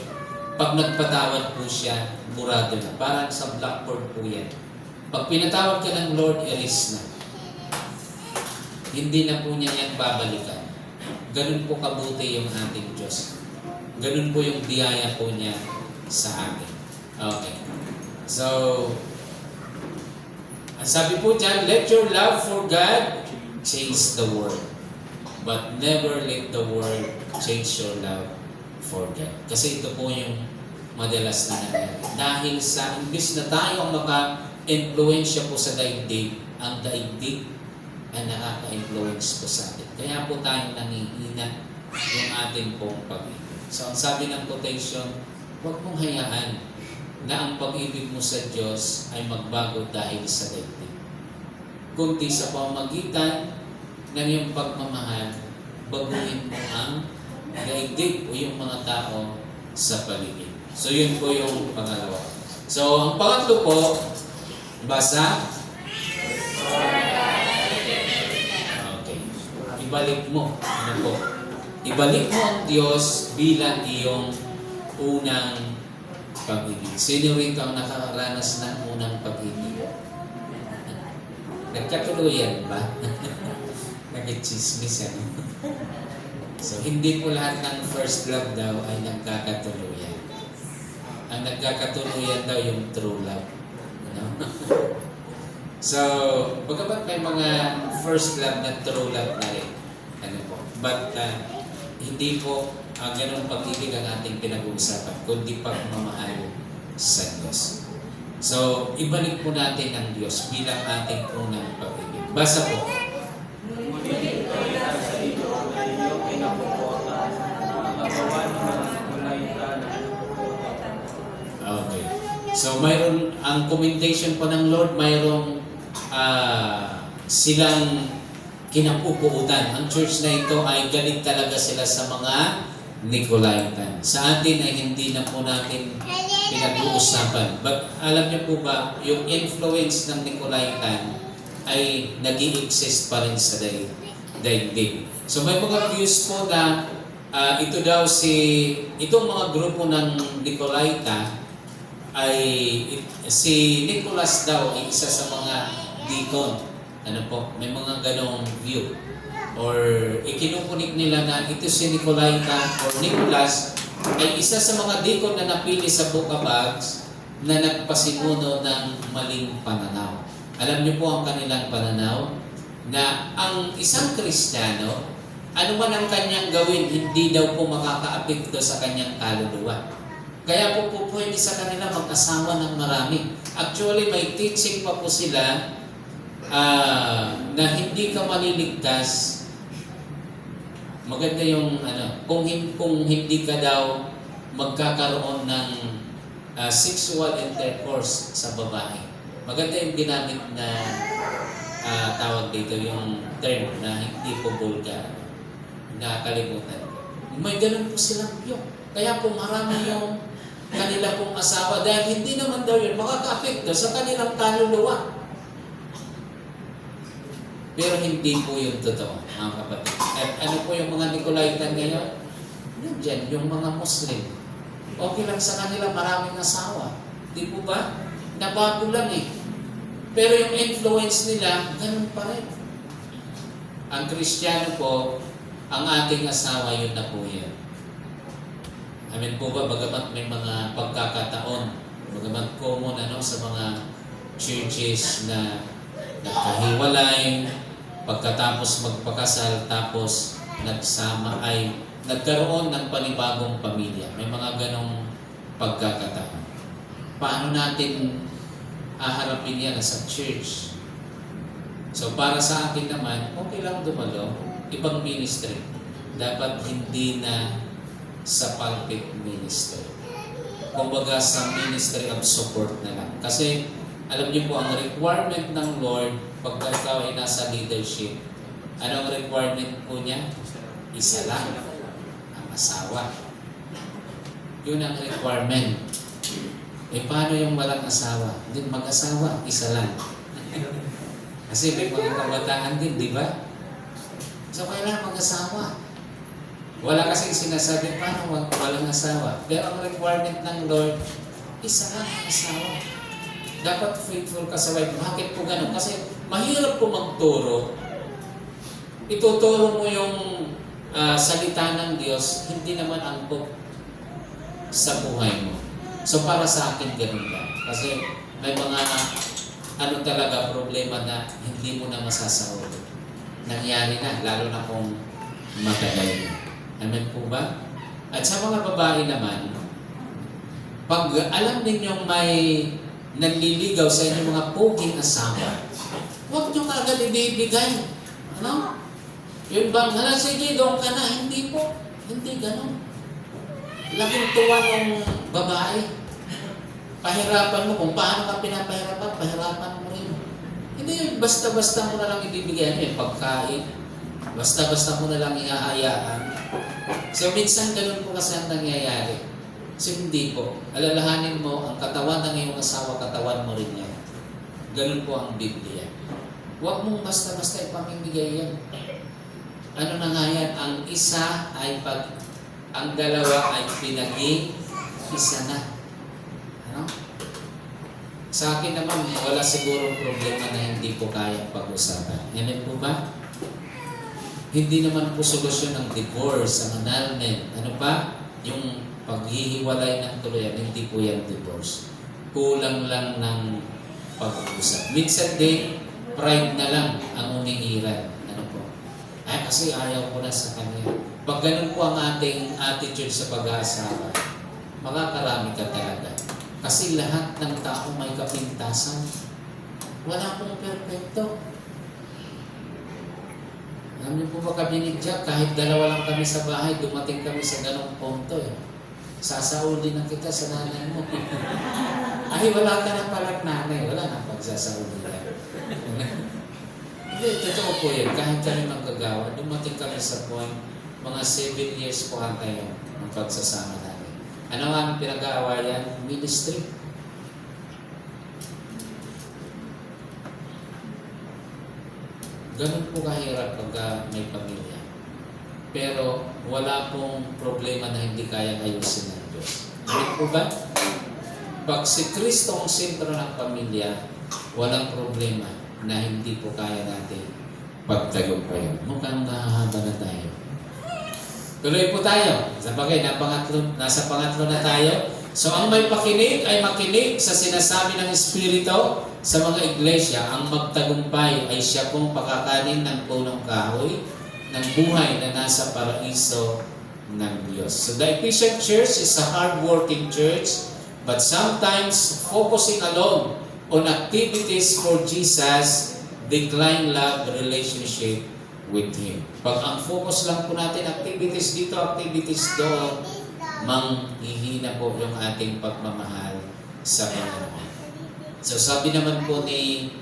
Pag nagpatawad po siya, burado na. Parang sa blackboard po yan. Pag pinatawad ka ng Lord, erase na. Hindi na po niya yan babalikan. Ganun po kabuti yung ating Diyos. Ganun po yung biyaya po niya sa atin. Okay. So, ang sabi po dyan, let your love for God change the world. But never let the world change your love for God. Kasi ito po yung madalas na nangyari. Dahil sa imbis na tayo ang maka-influensya po sa daigdig, ang daigdig ay nakaka-influence po sa atin. Kaya po tayo nangihina yung ating pong pag-ibig. So, ang sabi ng quotation, huwag mong hayaan na ang pag-ibig mo sa Diyos ay magbago dahil sa daigdig. Kundi sa pamamagitan ng iyong pagmamahal, baguhin mo ang daigdig o yung mga tao sa paligid. So, yun po yung pangalawa. So, ang pangatlo po, basa. Okay. Ibalik mo. Ano po? ibalik mo ang Diyos bilang iyong unang pag-ibig. Sino rin kang nakaranas ng unang pag-ibig? Nagkatuluyan ba? Nag-chismis ano? So, hindi po lahat ng first love daw ay nagkakatuluyan. Ang nagkakatuluyan daw yung true love. Ano? So, bagamat may mga first love na true love na rin. Ano po? But, hindi po ganun pag-ibig ang ating pinag-uusapan, kundi pagmamahal sa Diyos. So, ibalik po natin ang Diyos bilang ating unang pag-ibig. Basa po. Okay. So, mayroon, ang commendation po ng Lord, mayroong silang kinapupuutan. Ang church na ito ay galing talaga sila sa mga Nicolaitan. Sa atin ay hindi na po natin pinag-uusapan. But alam niyo po ba, yung influence ng Nicolaitan ay nag-i-exist pa rin sa daigdig. So may mga views po na itong mga grupo ng Nicolaita ay si Nicholas daw ay isa sa mga deacon. Ano po, may mga ganong view. Or ikinukunik nila na ito si Nicolaita or Nicholas ay isa sa mga deacon na napili sa Book of Acts na nagpasimuno ng maling pananaw. Alam niyo po ang kanilang pananaw na ang isang Kristiyano, ano man ang kanyang gawin, hindi daw po makakaapekto sa kanyang kaluluwa. Kaya po pwede sa kanila mag-asawa ng marami. Actually, may teaching pa po sila na hindi ka maliligtas. Maganda yung kung hindi ka daw magkakaroon ng sexual intercourse sa babae. Maganda yung ginamit na tawag dito, yung term na hindi po vulgar. Nakakalimutan. May ganun po silang view. Kaya po marami yung kanila pong asawa dahil hindi naman daw yun makaka-apekto sa kanilang kaluluwa. Pero hindi po yung totoo, mga kapatid. At ano po yung mga Nicolaitan ngayon? Nandiyan, yung mga Muslim. Okay lang sa kanila, maraming asawa. Di po ba? Nabago lang eh. Pero yung influence nila, ganun pa rin. Ang Kristiyano po, ang ating asawa, yun na po yan. Amin po ba, bagamat may mga pagkakataon, bagamat common sa mga churches na nagkahiwalay, pagkatapos magpakasal, tapos nagsama ay nagkaroon ng panibagong pamilya. May mga ganong pagkakataon. Paano natin haharapin yan sa church? So para sa akin naman, okay lang dumalo, ibang ministry. Dapat hindi na sa pulpit ministry. Kumbaga sa ministry of support na lang. Kasi alam niyo po, ang requirement ng Lord, pagka ikaw ay nasa leadership, ano ang requirement po niya? Isa lang, ang asawa. Yun ang requirement. Eh, paano yung walang asawa? Hindi, mag-asawa, isa lang. Kasi may mga kabataan din, di ba? So, kailangan mag-asawa. Wala kasing sinasabi, paano walang asawa? Pero ang requirement ng Lord, isa lang ang asawa. Dapat faithful ka sa wife. Bakit po ganun? Kasi mahirap po magturo. Ituturo mo yung salita ng Diyos, hindi naman angkop sa buhay mo. So para sa akin, ganun lang. Kasi may mga talaga problema na hindi mo na masasahod. Nangyari na, lalo na kung matagal na. Amen po ba? At sa mga babae naman, pag alam ninyong may nanliligaw sa inyong mga poging asawa, huwag nyo kagad ibibigay. Ano? Yun bang, sige, doon ka na. Hindi po. Hindi ganun. Laking tuwa ng babae. Pahirapan mo. Kung paano ka pinapahirapan, pahirapan mo rin. Hindi yun, basta-basta mo na lang ibibigay. Ano yung pagkain? Basta-basta mo na lang iaayaan. So, minsan ganun po kasi ang nangyayari. So, hindi po. Alalahanin mo, ang katawan ng iyong asawa, katawan mo rin yan. Ganun po ang Biblia. Huwag mong basta-basta ipamimigay yan. ano na nga yan, ang isa ay ang dalawa ay pinaging isa na. Ano? Sa akin naman, wala sigurong problema na hindi po kaya pag-usapan. Yan po ba? Hindi naman po solusyon ng divorce, ang annulment. Ano pa? Yung paghihiwalay ng tuluyan, hindi po yan divorce. Kulang lang ng pag-uusap. Minsan din, pride na lang ang umiiran. Ano po? Ay, kasi ayaw ko na sa kanya. Pag ganun po ang ating attitude sa pag-aasawa, makakarami ka talaga. Kasi lahat ng tao may kapintasan. Wala pong perfecto. Alam niyo po ba kami ni Jack, kahit dalawa lang kami sa bahay, dumating kami sa ganong punto eh. Sasauli na kita sa nanay mo. Ay, wala ka na palang nanay. Wala na pagsasauli na. Hindi, totoo po yun. Kahit kami magkagawa, dumating kami sa point, mga 7 years po ang kayo ng pagsasama namin. Ano ang pinag-aawayan? Ministry. Ganun po kahirap pagka may pamilya. Pero wala pong problema na hindi kayang ayusin ng Diyos. Ano po ba? Pag si Kristo ang sentro ng pamilya, walang problema na hindi po kaya natin pagtagumpayan. Mukhang nahahaba na tayo. Tuloy po tayo. Sa bagay, nasa pangatlo na tayo. So, ang may pakinig ay makinig sa sinasabi ng Espiritu sa mga iglesia. Ang magtagumpay ay siya pong pakakanin ng punong kahoy ng buhay na nasa paraiso ng Diyos. So, the Ephesian Church is a hard-working church, but sometimes focusing alone on activities for Jesus decline love relationship with Him. Pag ang focus lang po natin, activities dito, activities doon, manghihina po yung ating pagmamahal sa Panginoon. So sabi naman po ni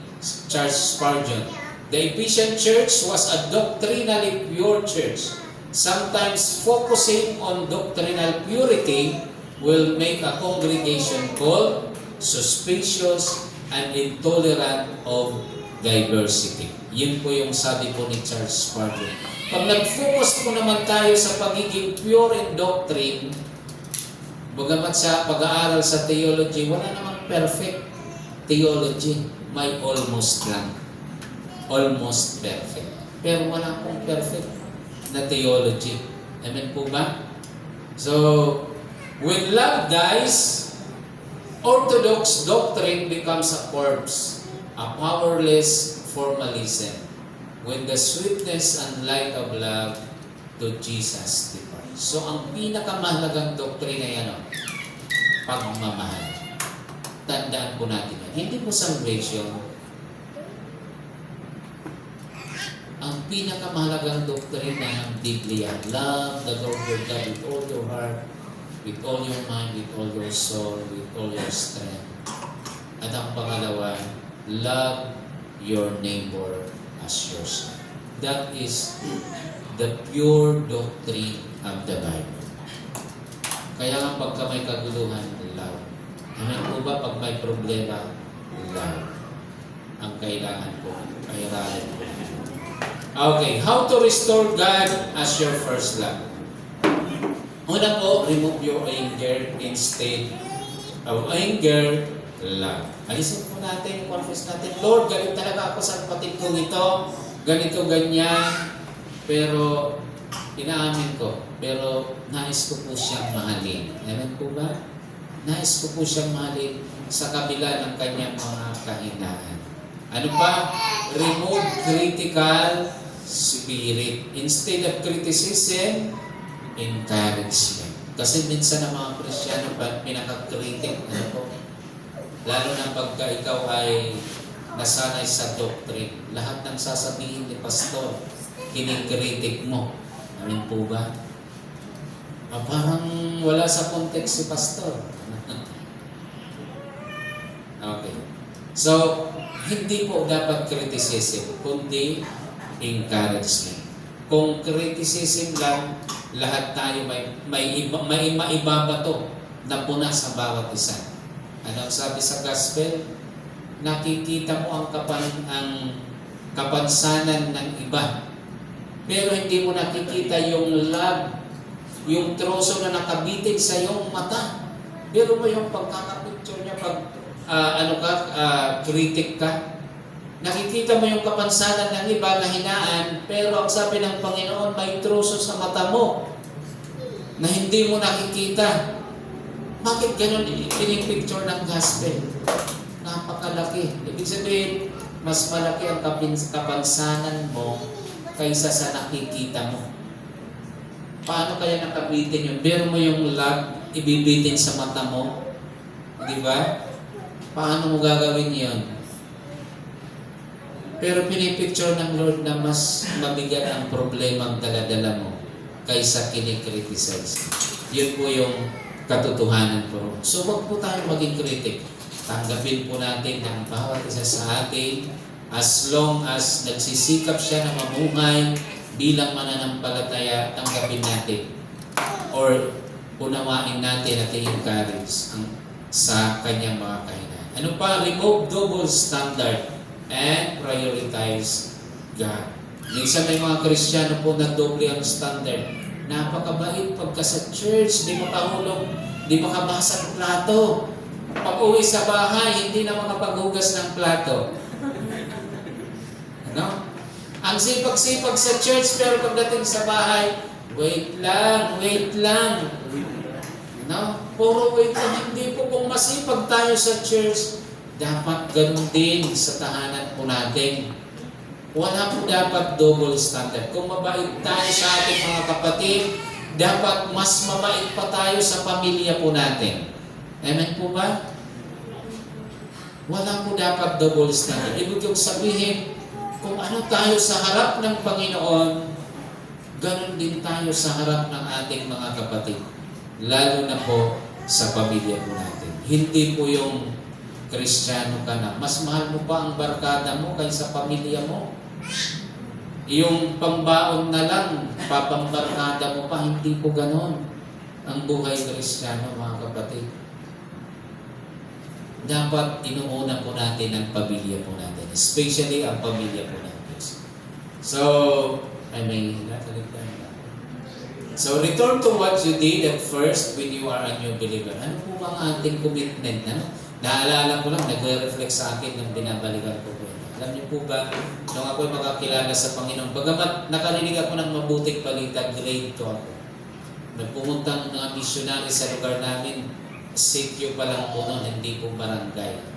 Charles Spurgeon, the Ephesian Church was a doctrinally pure church. Sometimes focusing on doctrinal purity will make a congregation cold, suspicious, and intolerant of diversity. Yun po yung sabi po ni Charles Spurgeon. Pag nag-focus po naman tayo sa pagiging pure in doctrine, bagamat sa pag-aaral sa theology, wala namang perfect theology. May almost lang. Almost perfect. Pero wala pong perfect na theology. Amen po ba? So, when love dies, orthodox doctrine becomes a corpse, a powerless formalism. When the sweetness and light of love to Jesus depart. So, ang pinakamahalagang doktrina yan, pagmamahal. Tandaan po natin yan. Hindi po salvation. Ang pinakamahalagang doktrina ng Biblia, love the Lord your God with all your heart, with all your mind, with all your soul, with all your strength. At ang pangalawa, love your neighbor as yourself. That is the pure doctrine of the Bible. Kaya nga pagka may kaguluhan, love. Amen po ba? Pag may problema, love. Ang kailangan po, kairalan po. Okay, how to restore God as your first love? Una po, remove your anger instead of anger, love. Alisin po natin, confess natin, Lord, galit talaga ako sa kapatid kong ito, ganito, ganyan, pero inaamin ko, pero nais ko po siyang mahalin. Amen po ba? Nais ko po siyang mahalin sa kabila ng kanyang mga kahinaan. Ano pa? Remove critical spirit. Instead of criticism, encouragement. Kasi minsan ang mga Kristyano pinaka-critic, ano po? Lalo na pagka ikaw ay nasanay sa doctrine, lahat ng sasabihin ni pastor, kinikritik mo. Amin po ba? Parang wala sa context si pastor. Okay. So, hindi po dapat criticism, kundi encouragement. Kung criticism lang, lahat tayo may maibabato na puna sa bawat isa. Ano ang sabi sa gospel? Nakikita mo ang kapansanan ng iba. pero hindi mo nakikita yung love, yung troso na nakabitin sa iyong mata. Pero mo yung pagkakapicture niya pag critic ka. Nakikita mo yung kapansanan ng iba na hinaan, pero ang sabi ng Panginoon, may troso sa mata mo na hindi mo nakikita. Bakit ganun pinipicture ng gospel? Napakalaki. Ibig sabihin, mas malaki ang kapansanan mo kaysa sa nakikita mo. Paano kaya nakabitin yun? Pero mo yung love, ibibitin sa mata mo. Di ba? Paano mo gagawin yun? Pero pinipicture ng Lord na mas mabigat ang problema ang daladala mo kaysa kinikriticize. Yun po yung katotohanan po. So wag po tayo maging critic. Tanggapin po natin ng bawat isa sa atin as long as nagsisikap siya na mamuhay bilang mananampalataya, tanggapin natin. Or unawain natin at i-encourage sa kanyang mga kahinaan. Ano pa? Remove double standard and prioritize God. Minsan may mga Kristiyano po na doble ang standard. Napakabait pagka sa church, di makahulog, di makabasa ng plato. Pag uwi sa bahay, hindi na makapaghugas ng plato. Ano? Ang sipag-sipag sa church, pero pagdating sa bahay, wait lang. No? Puro wait lang. Hindi po kung masipag tayo sa church, dapat ganun din sa tahanan po natin. Wala po dapat double standard. Kung mabait tayo sa ating mga kapatid, dapat mas mabait pa tayo sa pamilya po natin. Amen po ba? Wala po dapat double standard. Ibig yung sabihin, kung ano tayo sa harap ng Panginoon, ganun din tayo sa harap ng ating mga kapatid. Lalo na po sa pamilya po natin. Hindi po yung Kristiyano ka na, mas mahal mo pa ang barkada mo kaysa pamilya mo. Yung pambaon na lang, papambarkada mo pa, hindi po ganon ang buhay Kristiyano, mga kapatid. Dapat inuuna po natin ang pamilya po natin, especially ang pamilya po natin. So, So, return to what you did at first when you are a new believer. Ano po ang ating commitment? Ano? Naalala ko lang, nagre-reflect sa akin nang binabalikan ko po. Alam niyo po ba, nung ako'y makakilala sa Panginoon, bagamat nakarinig ako ng mabuting balita, grade 2 ako. Nagpumunta ng mga missionary sa lugar namin, sityo pa lang po noon, hindi po barangay.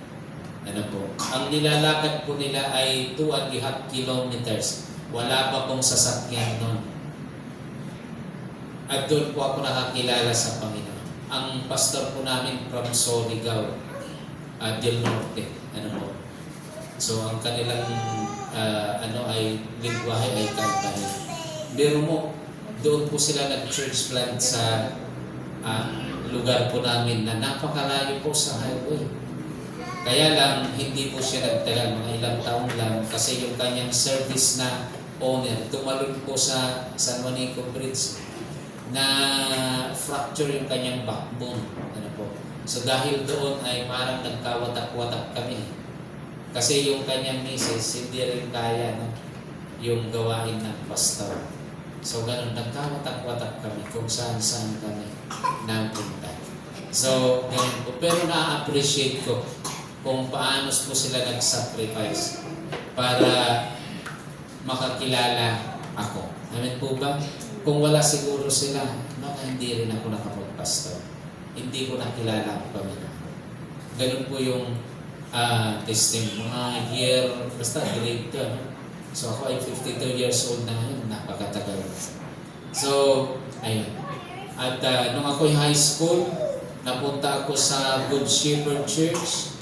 Ano po? Ang nilalakad po nila ay 2.5 kilometers. Wala pa pong sasakyan noon. At doon po ako nakakilala sa Panginoon. Ang pastor po namin from Surigao, Del Norte. Ano po? So ang kanilang ay lingwahe ay Kalbahe. Pero mo, doon po sila nag-church plant sa lugar po namin na napakalayo po sa highway. Kaya lang, hindi po siya nagtagal, mga ilang taon lang, kasi yung kanyang service na owner, tumalon po sa San Juanico Bridge na fracture yung kanyang backbone. Ano po? So dahil doon ay parang nagkawatak-watak kami. Kasi yung kanyang misis, hindi rin kaya yung gawain ng pastor. So ganun, nagkawatak-watak kami kung saan-saan kami napunta. So, ganun po. Pero na-appreciate ko kung paano po sila nag-sacrifice para makakilala ako. Amen po ba? Kung wala siguro sila, hindi rin ako nakapagpastor. Hindi ko nakilala ang Panginoon. Ganun po yung testing. Mga year, basta grade 2. So ako ay 52 years old na ngayon. Napakatagal. So, ayun. At nung ako'y high school, napunta ako sa Good Shepherd Church.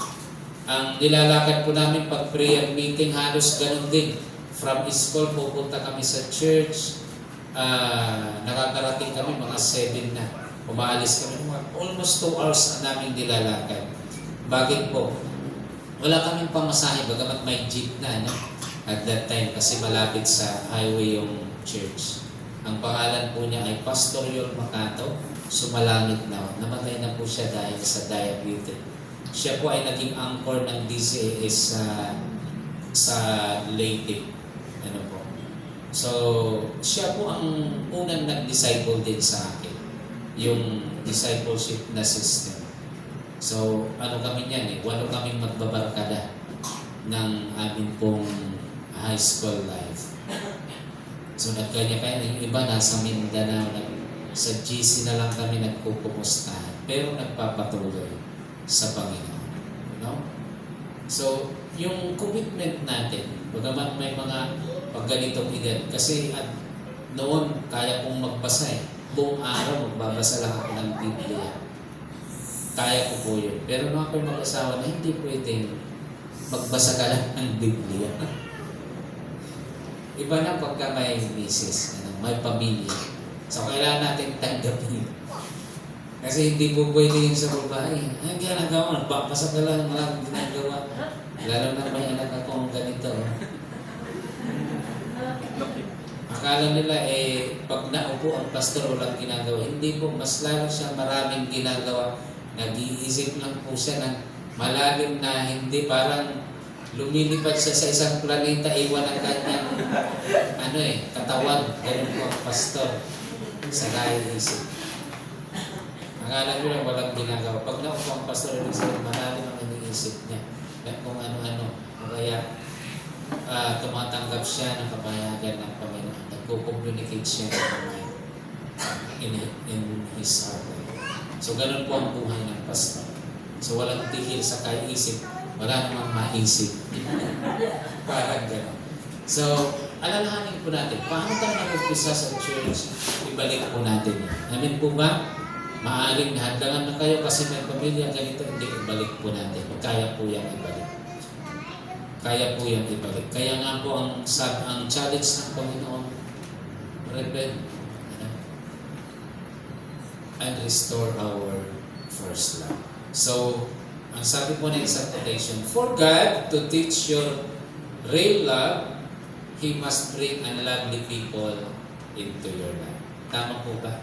Ang nilalakad po namin pag prayer meeting, halos ganun din. From school, pupunta kami sa church. Nakakarating kami mga 7 na. Umaalis kami. Almost 2 hours na namin nilalakad. Bakit po? Wala kaming pamasahe, bagamat may jeep na, no? At that time, kasi malapit sa highway yung church. Ang pangalan po niya ay Pastor Yor Macato. Sumalangit na. Namatay na po siya dahil sa diabetes. Siya po ay naging anchor ng DCAS sa Leyte. Ano po? So, siya po ang unang nag-disciple din sa akin. Yung discipleship na system. So, ano kami niyan 8 kaming magbabarkada ng amin pong high school life. So, nagkanya-kanya. Yung iba nasa Mindanao, sa GC na lang kami nagpupumustahan. Pero nagpapatuloy sa Panginoon. You know? So, yung commitment natin, bagaman may mga pagganitong edad, kasi noon kaya kong magbasa buong araw magbabasa lang ako ng Biblia. Kaya ko po yun. Pero nung ako'y mag-asawa na hindi pwedeng magbasa ka lang ng Biblia. Iba na pagka may misis, may pamilya. So, kailangan natin tanggapin. Kasi hindi po pwede yung sa babae. Ang ginagawa, nagbabasa ka lang, walang ginagawa. Lalo na may anak akong ganito. Akala nila pag naupo ang pastor walang ginagawa. Hindi po, mas lalo siya maraming ginagawa. Nag-iisip lang po siya ng malalim na hindi parang lumilipad siya sa isang planeta, iwan ang kanyang katawan. Ganun po ang pastor sa naiisip. Akala nila walang ginagawa. Pag naupo ang pastor, ibig sabihin malalim ang iniisip niya. At kung ano-ano. Kaya tumatanggap siya ng kapayagan ng Panginoon. Nagko-communicate siya in his heart. So, ganun po ang buhay ng pastor. So, walang tigil sa kaisip. Wala namang maisip. Parang gano'n. So, alalahanin po natin, paano tayo nag-umpisa sa church? Ibalik po natin yan. Amin po ba? Maaaring nahadlangan na kayo kasi may pamilya ganito, hindi, ibalik po natin. Kaya po yan ibalik. Kaya po yan ibalik. Kaya nga po ang challenge ng Panginoon, repent and restore our first love. So, ang sabi po ng isang quotation, for God to teach your real love, He must bring unlovely people into your life. Tama po ba?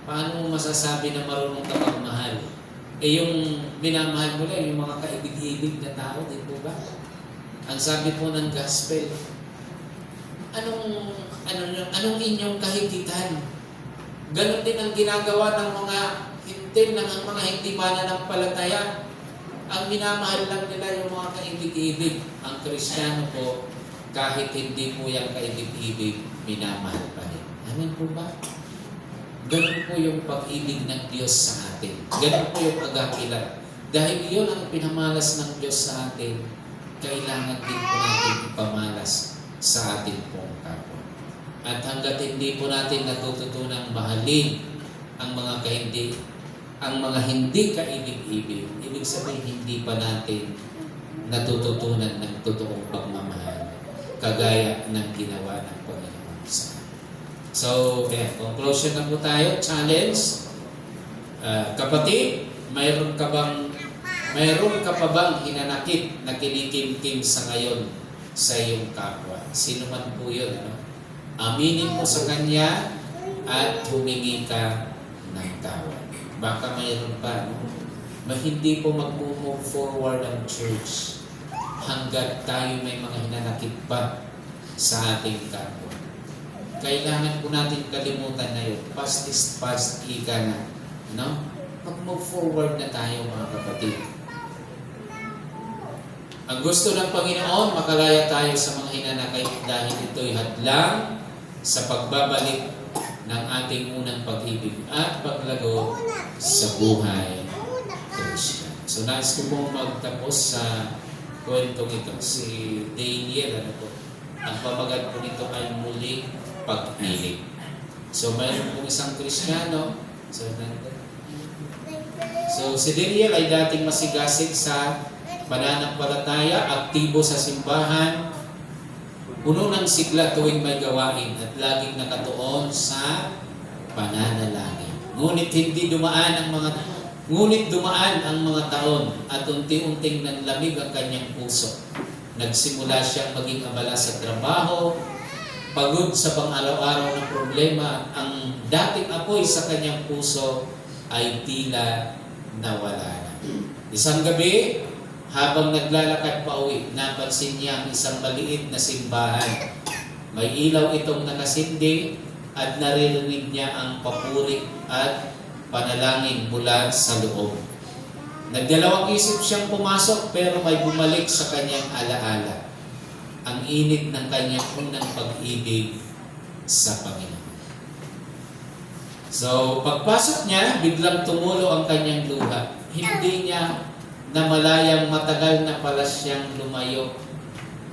Paano mo masasabi na marunong ka magmahal? Yung minamahal mo lang, yung mga kaibig-ibig na tao, di po ba? Ang sabi po ng gospel, anong inyong kahigitan? Ganon din ang ginagawa ng mga mga hindi mananampalataya. Ang minamahal lang nila yung mga kaibig-ibig. Ang Kristiyano po, kahit hindi po yung kaibig-ibig, minamahal pa rin. Amen po ba? Ganon po yung pag-ibig ng Diyos sa atin. Ganon po yung agape love. Dahil yun ang pinamalas ng Diyos sa atin, kailangan din po natin ipamalas sa ating pong kapwa. At hanggat hindi po natin natututunang mahalin ang mga hindi kaibig-ibig, ibig sabihin hindi pa natin natututunan ng totoong pagmamahal kagaya ng ginawa ng Panginoon sa atin. So, conclusion na po tayo. Challenge. Kapatid, mayroon ka pa bang hinanakit na kinikimkim sa ngayon sa iyong kapwa? Sino man po yun, aminin mo sa kanya at humingi ka ng tawad. Baka mayroon pa, hindi po mag-move forward ang church hanggat tayo may mga hinanakit pa sa ating kapwa. Kailangan po natin kalimutan na yun. Past is past, ika na. Mag-move forward na tayo, mga kapatid. Ang gusto ng Panginoon, makalaya tayo sa mga hinanakit dahil ito'y hadlang sa pagbabalik ng ating unang pag-ibig at paglago sa buhay Christian. So, nais ko pong magtapos sa kwentong ito. Si Daniel, ang pamagat po nito ay muling pag-ibig. So, mayroon pong isang Kristiyano. So, si Daniel ay dating masigasig sa pananampalataya, aktibo sa simbahan, puno ng sigla tuwing may gawain at laging nakatuon sa pananalangin. Ngunit dumaan ang mga taon at unti-unting nanlamig ang kanyang puso. Nagsimula siyang maging abala sa trabaho, pagod sa pang-araw-araw ng problema at ang dating apoy sa kanyang puso ay tila nawala na. Isang gabi, habang naglalakad pa uwi, napansin niya ang isang maliit na simbahan May ilaw itong nakasindi at naririnig niya ang papuri at panalangin mula sa loob. Nagdalawang isip siyang pumasok pero may bumalik sa kanyang alaala. Ang init ng kanyang unang pag-ibig sa Panginoon. So, pagpasok niya, biglang tumulo ang kanyang luha. Hindi niya namalayang matagal na pala siyang lumayo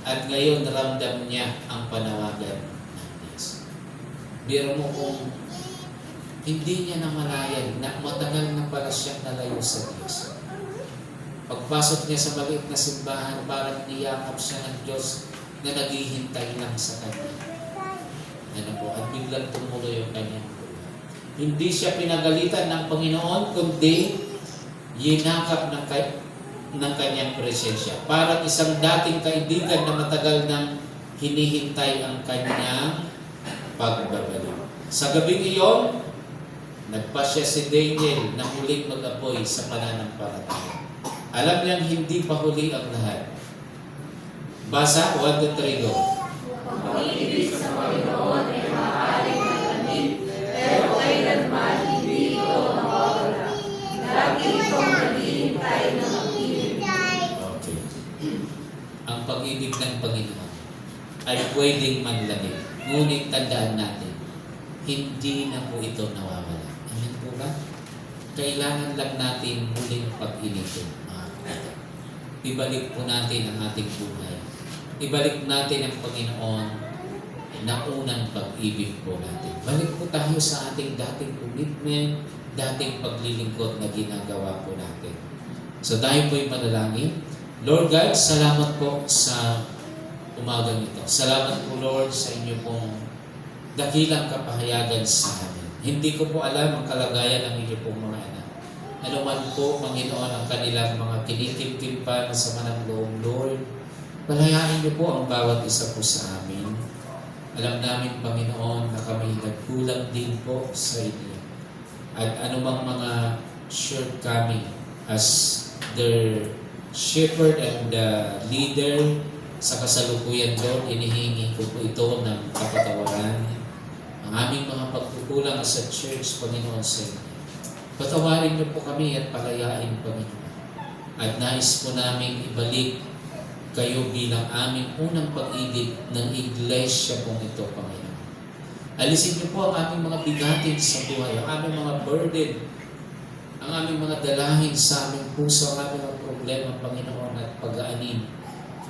at ngayon ramdam niya ang panawagan ng Diyos. Biro mo kung hindi niya namalayan na matagal na pala siyang nalayo sa Diyos. Pagpasok niya sa maliit na simbahan, parang niyakap siya ng Diyos na naghihintay lang sa kanya. At biglang tumulo yung kanyang buhay. Hindi siya pinagalitan ng Panginoon, kundi yinakap ng kanyang presensya. Parang isang dating kaibigan na matagal nang hinihintay ang kanyang pagbabalik. Sa gabing iyon, nagpasya si Daniel na muling mag-apoy sa pananampalataya. Alam niyang hindi pa huli ang lahat. Basa, 1, 2, 3, go. Pag-ibig sa Panginoon ay maaaring magaling, pero kailanman hindi ito nawawala. Lagi itong naghihintay na mag-ibig. Okay. Ang pag-ibig ng Panginoon ay pwedeng manlamig. Ngunit tandaan natin, hindi na po ito nawawala. Amen po ba? Kailangan lang natin muling pag-initin. Ibalik po natin ang ating buhay. Ibalik natin ang Panginoon na unang pag-ibig po natin. Balik po tayo sa ating dating commitment, dating paglilingkod na ginagawa po natin. So tayo po'y manalangin. Lord God, salamat po sa umagang ito. Salamat po Lord sa inyo pong dakilang kapahayagan sa amin. Hindi ko po alam ang kalagayan ng inyo pong mga anak. Ano man po, Panginoon, ang kanilang mga kinikimkim pa na sama ng loob, Lord, palayain niyo po ang bawat isa po sa amin. Alam namin, Panginoon, na kami nagkulang din po sa inyo. At anumang mga shortcoming as their shepherd and the leader sa kasalukuyan, Lord, inihingi ko po ito ng kapatawaran. Ang aming mga pagkukulang sa church, Panginoon, sa inyo. Patawarin niyo po kami at palayain, Panginoon. At nais po namin ibalik kayo bilang aming unang pag-ibig ng iglesia pong ito, Panginoon. Alisin niyo po ang aming mga bigatin sa buhay, ang aming mga burden, ang aming mga dalahin sa aming puso, ang aming mga problema, Panginoon, at pag-aanin,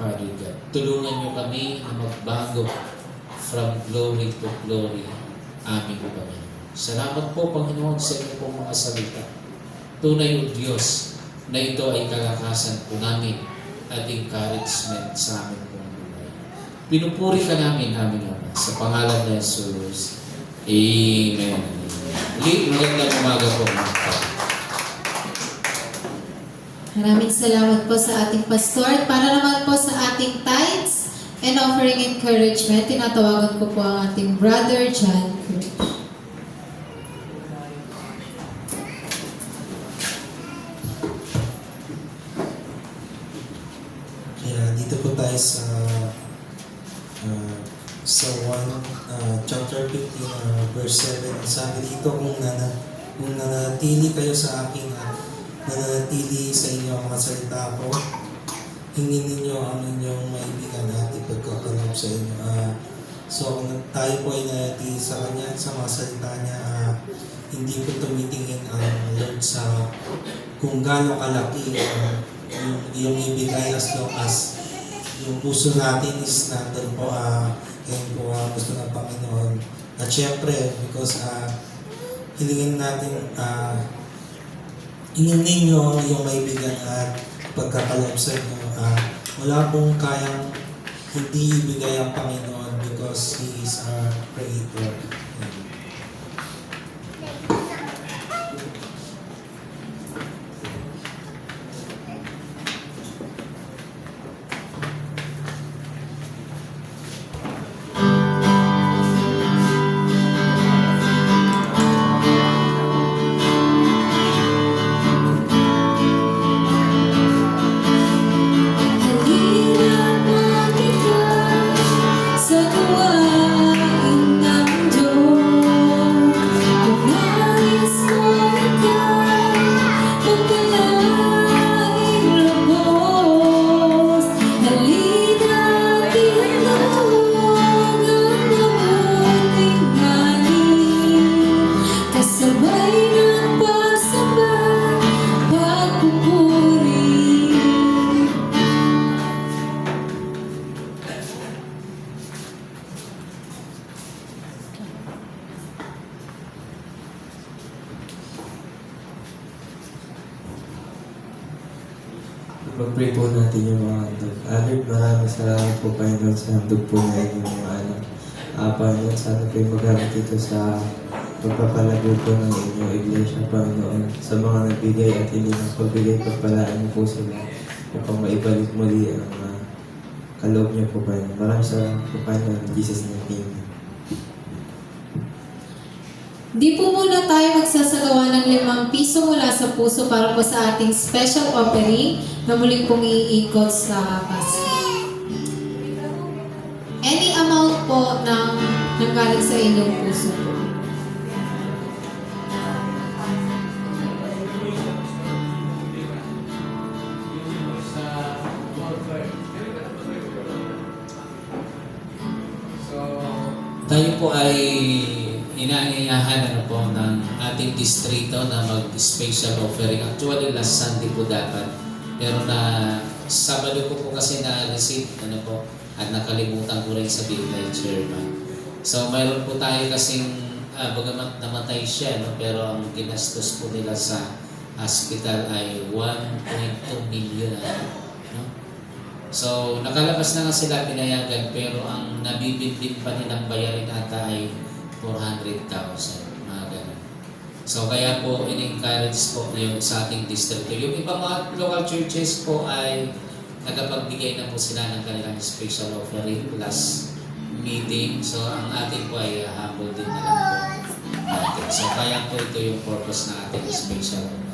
Father God. Tulungan niyo kami na magbago from glory to glory, aming Panginoon. Salamat po, Panginoon, sa inyo pong mga salita. Tunay o Diyos na ito ay kalakasan po namin at encouragement sa amin pong buhay. Pinupuri ka namin, aming Ama, sa pangalan ni Jesus. Amen. Ulit, magandang umaga po, mga kapatid. Maraming salamat po sa ating pastor. At para naman po sa ating tithes and offering encouragement, tinatawagan ko po ang ating brother John Cruz. Kaya dito po tayo sa 1 chapter 15 verse 7. Sabi dito, kung nanatili kayo sa akin at nanatili sa inyo ang mga salita ko, hingin ninyo ang inyong maibigan at ipagkakalob sa inyo. So tayo po ay nanatili sa Kanya, sa mga salita niya. Hindi po tumitingin ang Lord sa kung gaano kalaki yung ibigay, as long as yung puso natin is nandun po. Yan po gusto ng Panginoon. At syempre, because hilingin natin, hingin nyo yung maibigan at pagkakalob sa inyo. Wala pong kayang hindi ibigay ang Panginoon because He is our Creator. Halina mo dito sa tuwa. Mag-pray po natin yung mga handog. Lord, maraming salamat po Panginoon sa handog po na inyong mga anak. Panginoon, sana po yung magamit ito sa pagpapalago po ng inyong iglesia, Panginoon. Sa mga nagbigay at hindi nagpagbigay, pagpalaan niyo po sila upang maibalik muli ang kaloob niyo po, Panginoon. Maraming salamat po, Panginoon. In Jesus' name, amen. Di po muna tayo magsasagawa ng ₱5 mula sa puso para po sa ating special offering na muling pong iikot sa basket. Any amount po ng nanggaling sa inyong puso po. Tayo po ay inaanyayahan po ng ating distrito na mag-special offering. Actually, last Sunday po dapat. Pero na Sabado ko po kasi na-receive at nakalimutan ko rin sabihin kay Chairman. So mayroon po tayo kasing bagamat namatay siya, pero ang ginastos po nila sa hospital ay 1.2 million. So, nakalabas na nga sila pinayagan, pero ang nabibinbin pa nilang bayarin ata ay 400,000, mga ganun. So, kaya po, in-encourage po yung sa ating distrito. Yung ibang mga local churches po ay nagapagbigay na po sila ng kanilang special offering last meeting. So, ang ating po ay humble din na lang po natin. So, kaya po ito yung purpose ng ating special offering.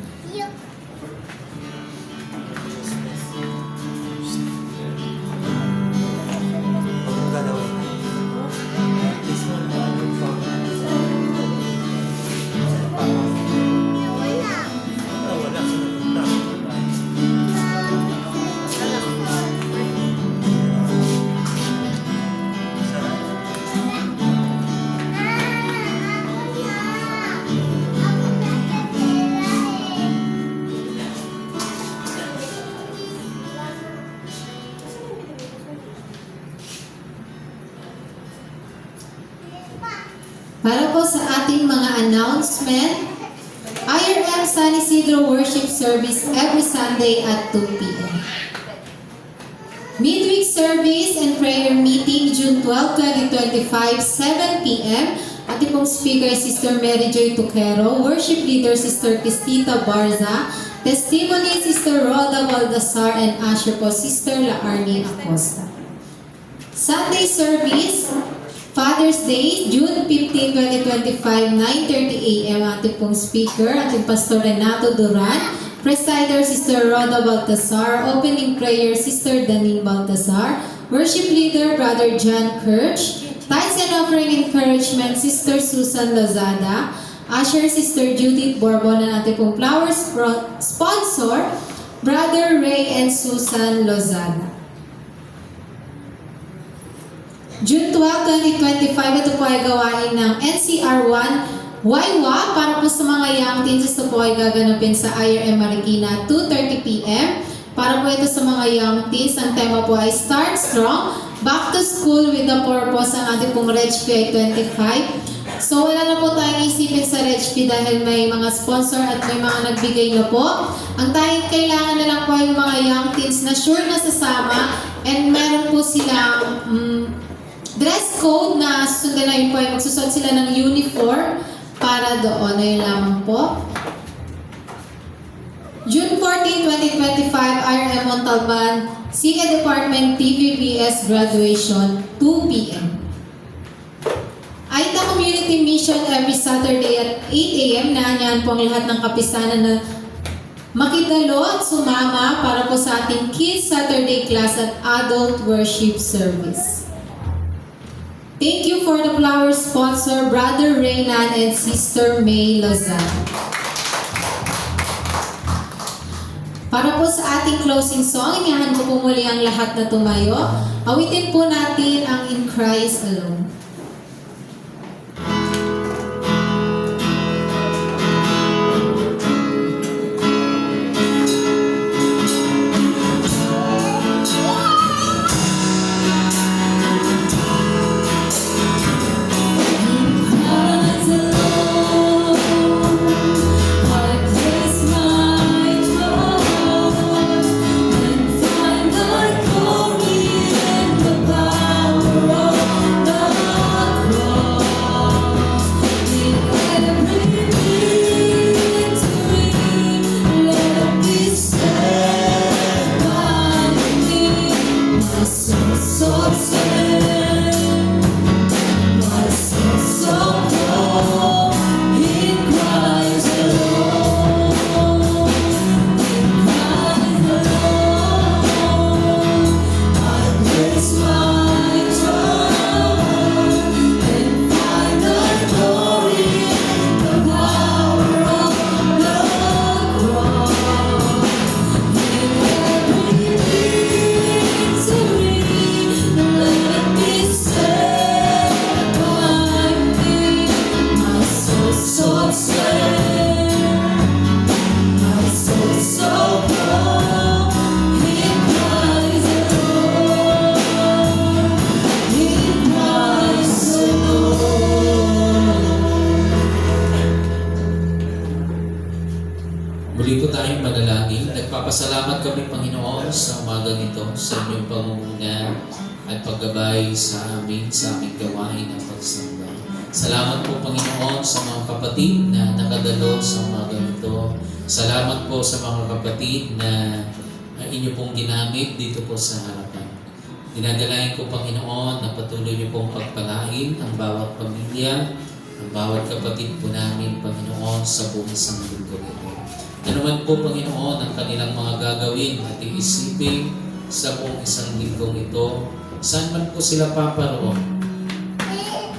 Para po sa ating mga announcement, IRM San Isidro Worship Service every Sunday at 2 p.m. Midweek Service and Prayer Meeting June 12, 2025, 7 p.m. Ating pong speaker, Sister Mary Joy Tuquero, Worship Leader, Sister Cristita Barza, Testimony, Sister Rhoda Baldassar, and Usher po, Sister Laarni Acosta. Sunday Service, Father's Day, June 15, 2025, 9:30 a.m. Ating pong speaker, ating Pastor Renato Duran, Presider, Sister Rhoda Baltasar, Opening Prayer, Sister Danine Baltasar, Worship Leader, Brother John Kirch, Tithes and Offering Encouragement, Sister Susan Lozada, Usher, Sister Judith Bourbon, and ating pong flowers sponsor, Brother Ray and Susan Lozada. June 12, 2025, ito po ay gawain ng NCR1 YWA para po sa mga young teens. Ito po ay gaganapin sa IRM Marikina 2:30 p.m. Para po ito sa mga young teens. Ang tema po ay Start Strong, Back to School with the Purpose. Ang ating pong Reg Fee ay 25. So wala na po tayong isipin sa Reg Fee dahil may mga sponsor at may mga nagbigay na po. Ang tayong kailangan na lang po ay yung mga young teens na sure na sasama and meron po silang dress code na susundan na yun po ay magsusot sila ng uniform para doon. Ayun lamang po. June 14, 2025, IRM Montalban, CA Department TVBS Graduation, 2 p.m. Aita Community Mission every Saturday at 8 a.m. Naanyahan po ang lahat ng kapisanan na makidalo at sumama para po sa ating Kids Saturday class at Adult Worship Service. Thank you for the flower sponsor, Brother Reynan and Sister May Lozano. Para po sa ating closing song, inyahan ko po muli ang lahat na tumayo. Awitin po natin ang In Christ Alone. I place my trust. tayong manalangin. Nagpapasalamat kami, Panginoon, sa umagang ito, sa inyong pangunguna at paggabay sa aming gawain ng pagsamba. Salamat po, Panginoon, sa mga kapatid na nakadalo sa umagang ito. Salamat po sa mga kapatid na inyo pong ginamit dito po sa harapan. Dinadalain ko, Panginoon, na patuloy niyo pong pagpalain ang bawat pamilya, ang bawat kapatid po namin, Panginoon, sa buong isang linggo nito. Ano man po, Panginoon, ang kanilang mga gagawin at iisipin sa buong isang linggo ito, saan man po sila paparoon.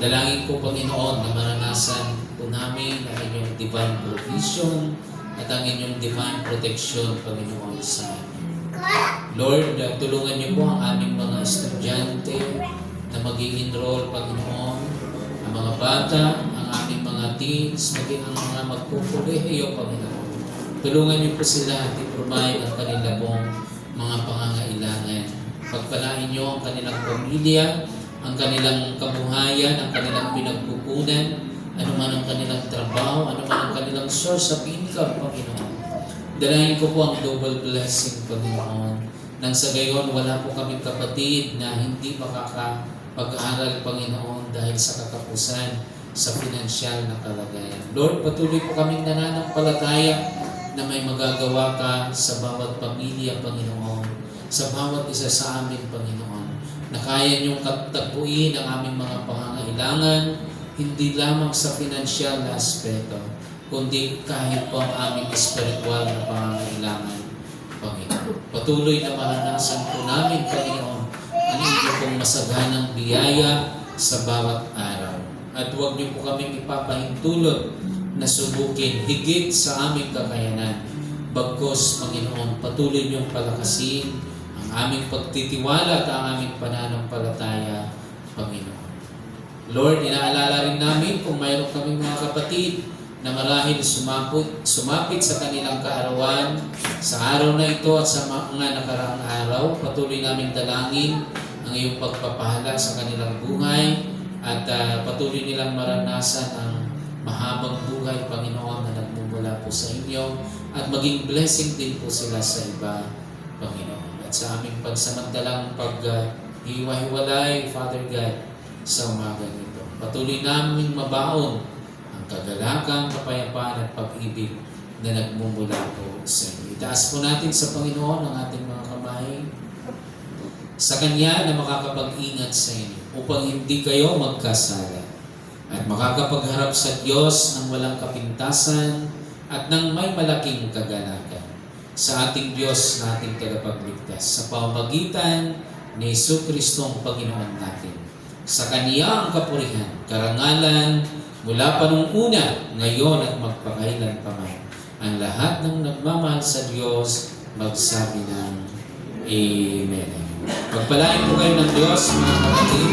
Dalangin ko, Panginoon, na maranasan po namin ang inyong divine provision at ang inyong divine protection, Panginoon, sa amin. Lord, tulungan niyo po ang aming mga estudyante na mag-i-enroll, Panginoon, ang mga bata, ang aming mga teens, maging ang mga magpupulihiyo, Panginoon. Tulungan niyo po sila at i-provide ang kanila pong mga pangangailangan. Pagpalain niyo ang kanilang pamilya, ang kanilang kabuhayan, ang kanilang pinagkukunan, ano man ang kanilang trabaho, ano man ang kanilang source of income, Panginoon. Dalahin ko po ang double blessing, Panginoon. Nang sa gayon, wala po kaming kapatid na hindi makakapag-aral, Panginoon, dahil sa katapusan sa pinansyal na kalagayan. Lord, patuloy po kaming nananampalataya na may magagawa ka sa bawat pamilya, Panginoon, sa bawat isa sa amin, Panginoon, na kaya niyong katagpuin ang aming mga pangangailangan, hindi lamang sa pinansyal na aspeto, kundi kahit po ang aming espiritual na pangangailangan, Panginoon. Patuloy na maranasan po namin, Panginoon, ang inyong pong masaganang biyaya sa bawat araw. At huwag niyo po kaming ipapahintulot na subukin higit sa aming kakayanan. Bagkus, Panginoon, patuloy niyong palakasin ang aming pagtitiwala at ang aming pananampalataya, Panginoon. Lord, inaalala rin namin kung mayroon kaming mga kapatid na marahil sumapit sa kanilang kaarawan sa araw na ito at sa mga nakaraang araw. Patuloy namin dalangin ang iyong pagpapahala sa kanilang buhay at patuloy nilang maranasan ang mahabang buhay, Panginoon, na nagmumula po sa inyo at maging blessing din po sila sa iba, Panginoon. At sa aming pagsamantalang pag-hiwa-hiwalay, Father God, sa umaga nito, patuloy namin mabaon kagalakan, kapayapaan at pag-ibig na nagmumula po sa inyo. Itaas po natin sa Panginoon ang ating mga kamay sa Kanya na makakapag-ingat sa inyo upang hindi kayo magkasala at makakapagharap sa Diyos ng walang kapintasan at ng may malaking kagalakan sa ating Diyos na ating tagapagligtas sa pamamagitan ni Jesucristong Panginoon natin. Sa Kanya ang kapurihan, karangalan, mula pa nung una, ngayon at magpakailan pa man. Ang lahat ng nagmamahal sa Diyos, magsabi ng Amen. Pagpalain po kayo ng Diyos, mga kapatid.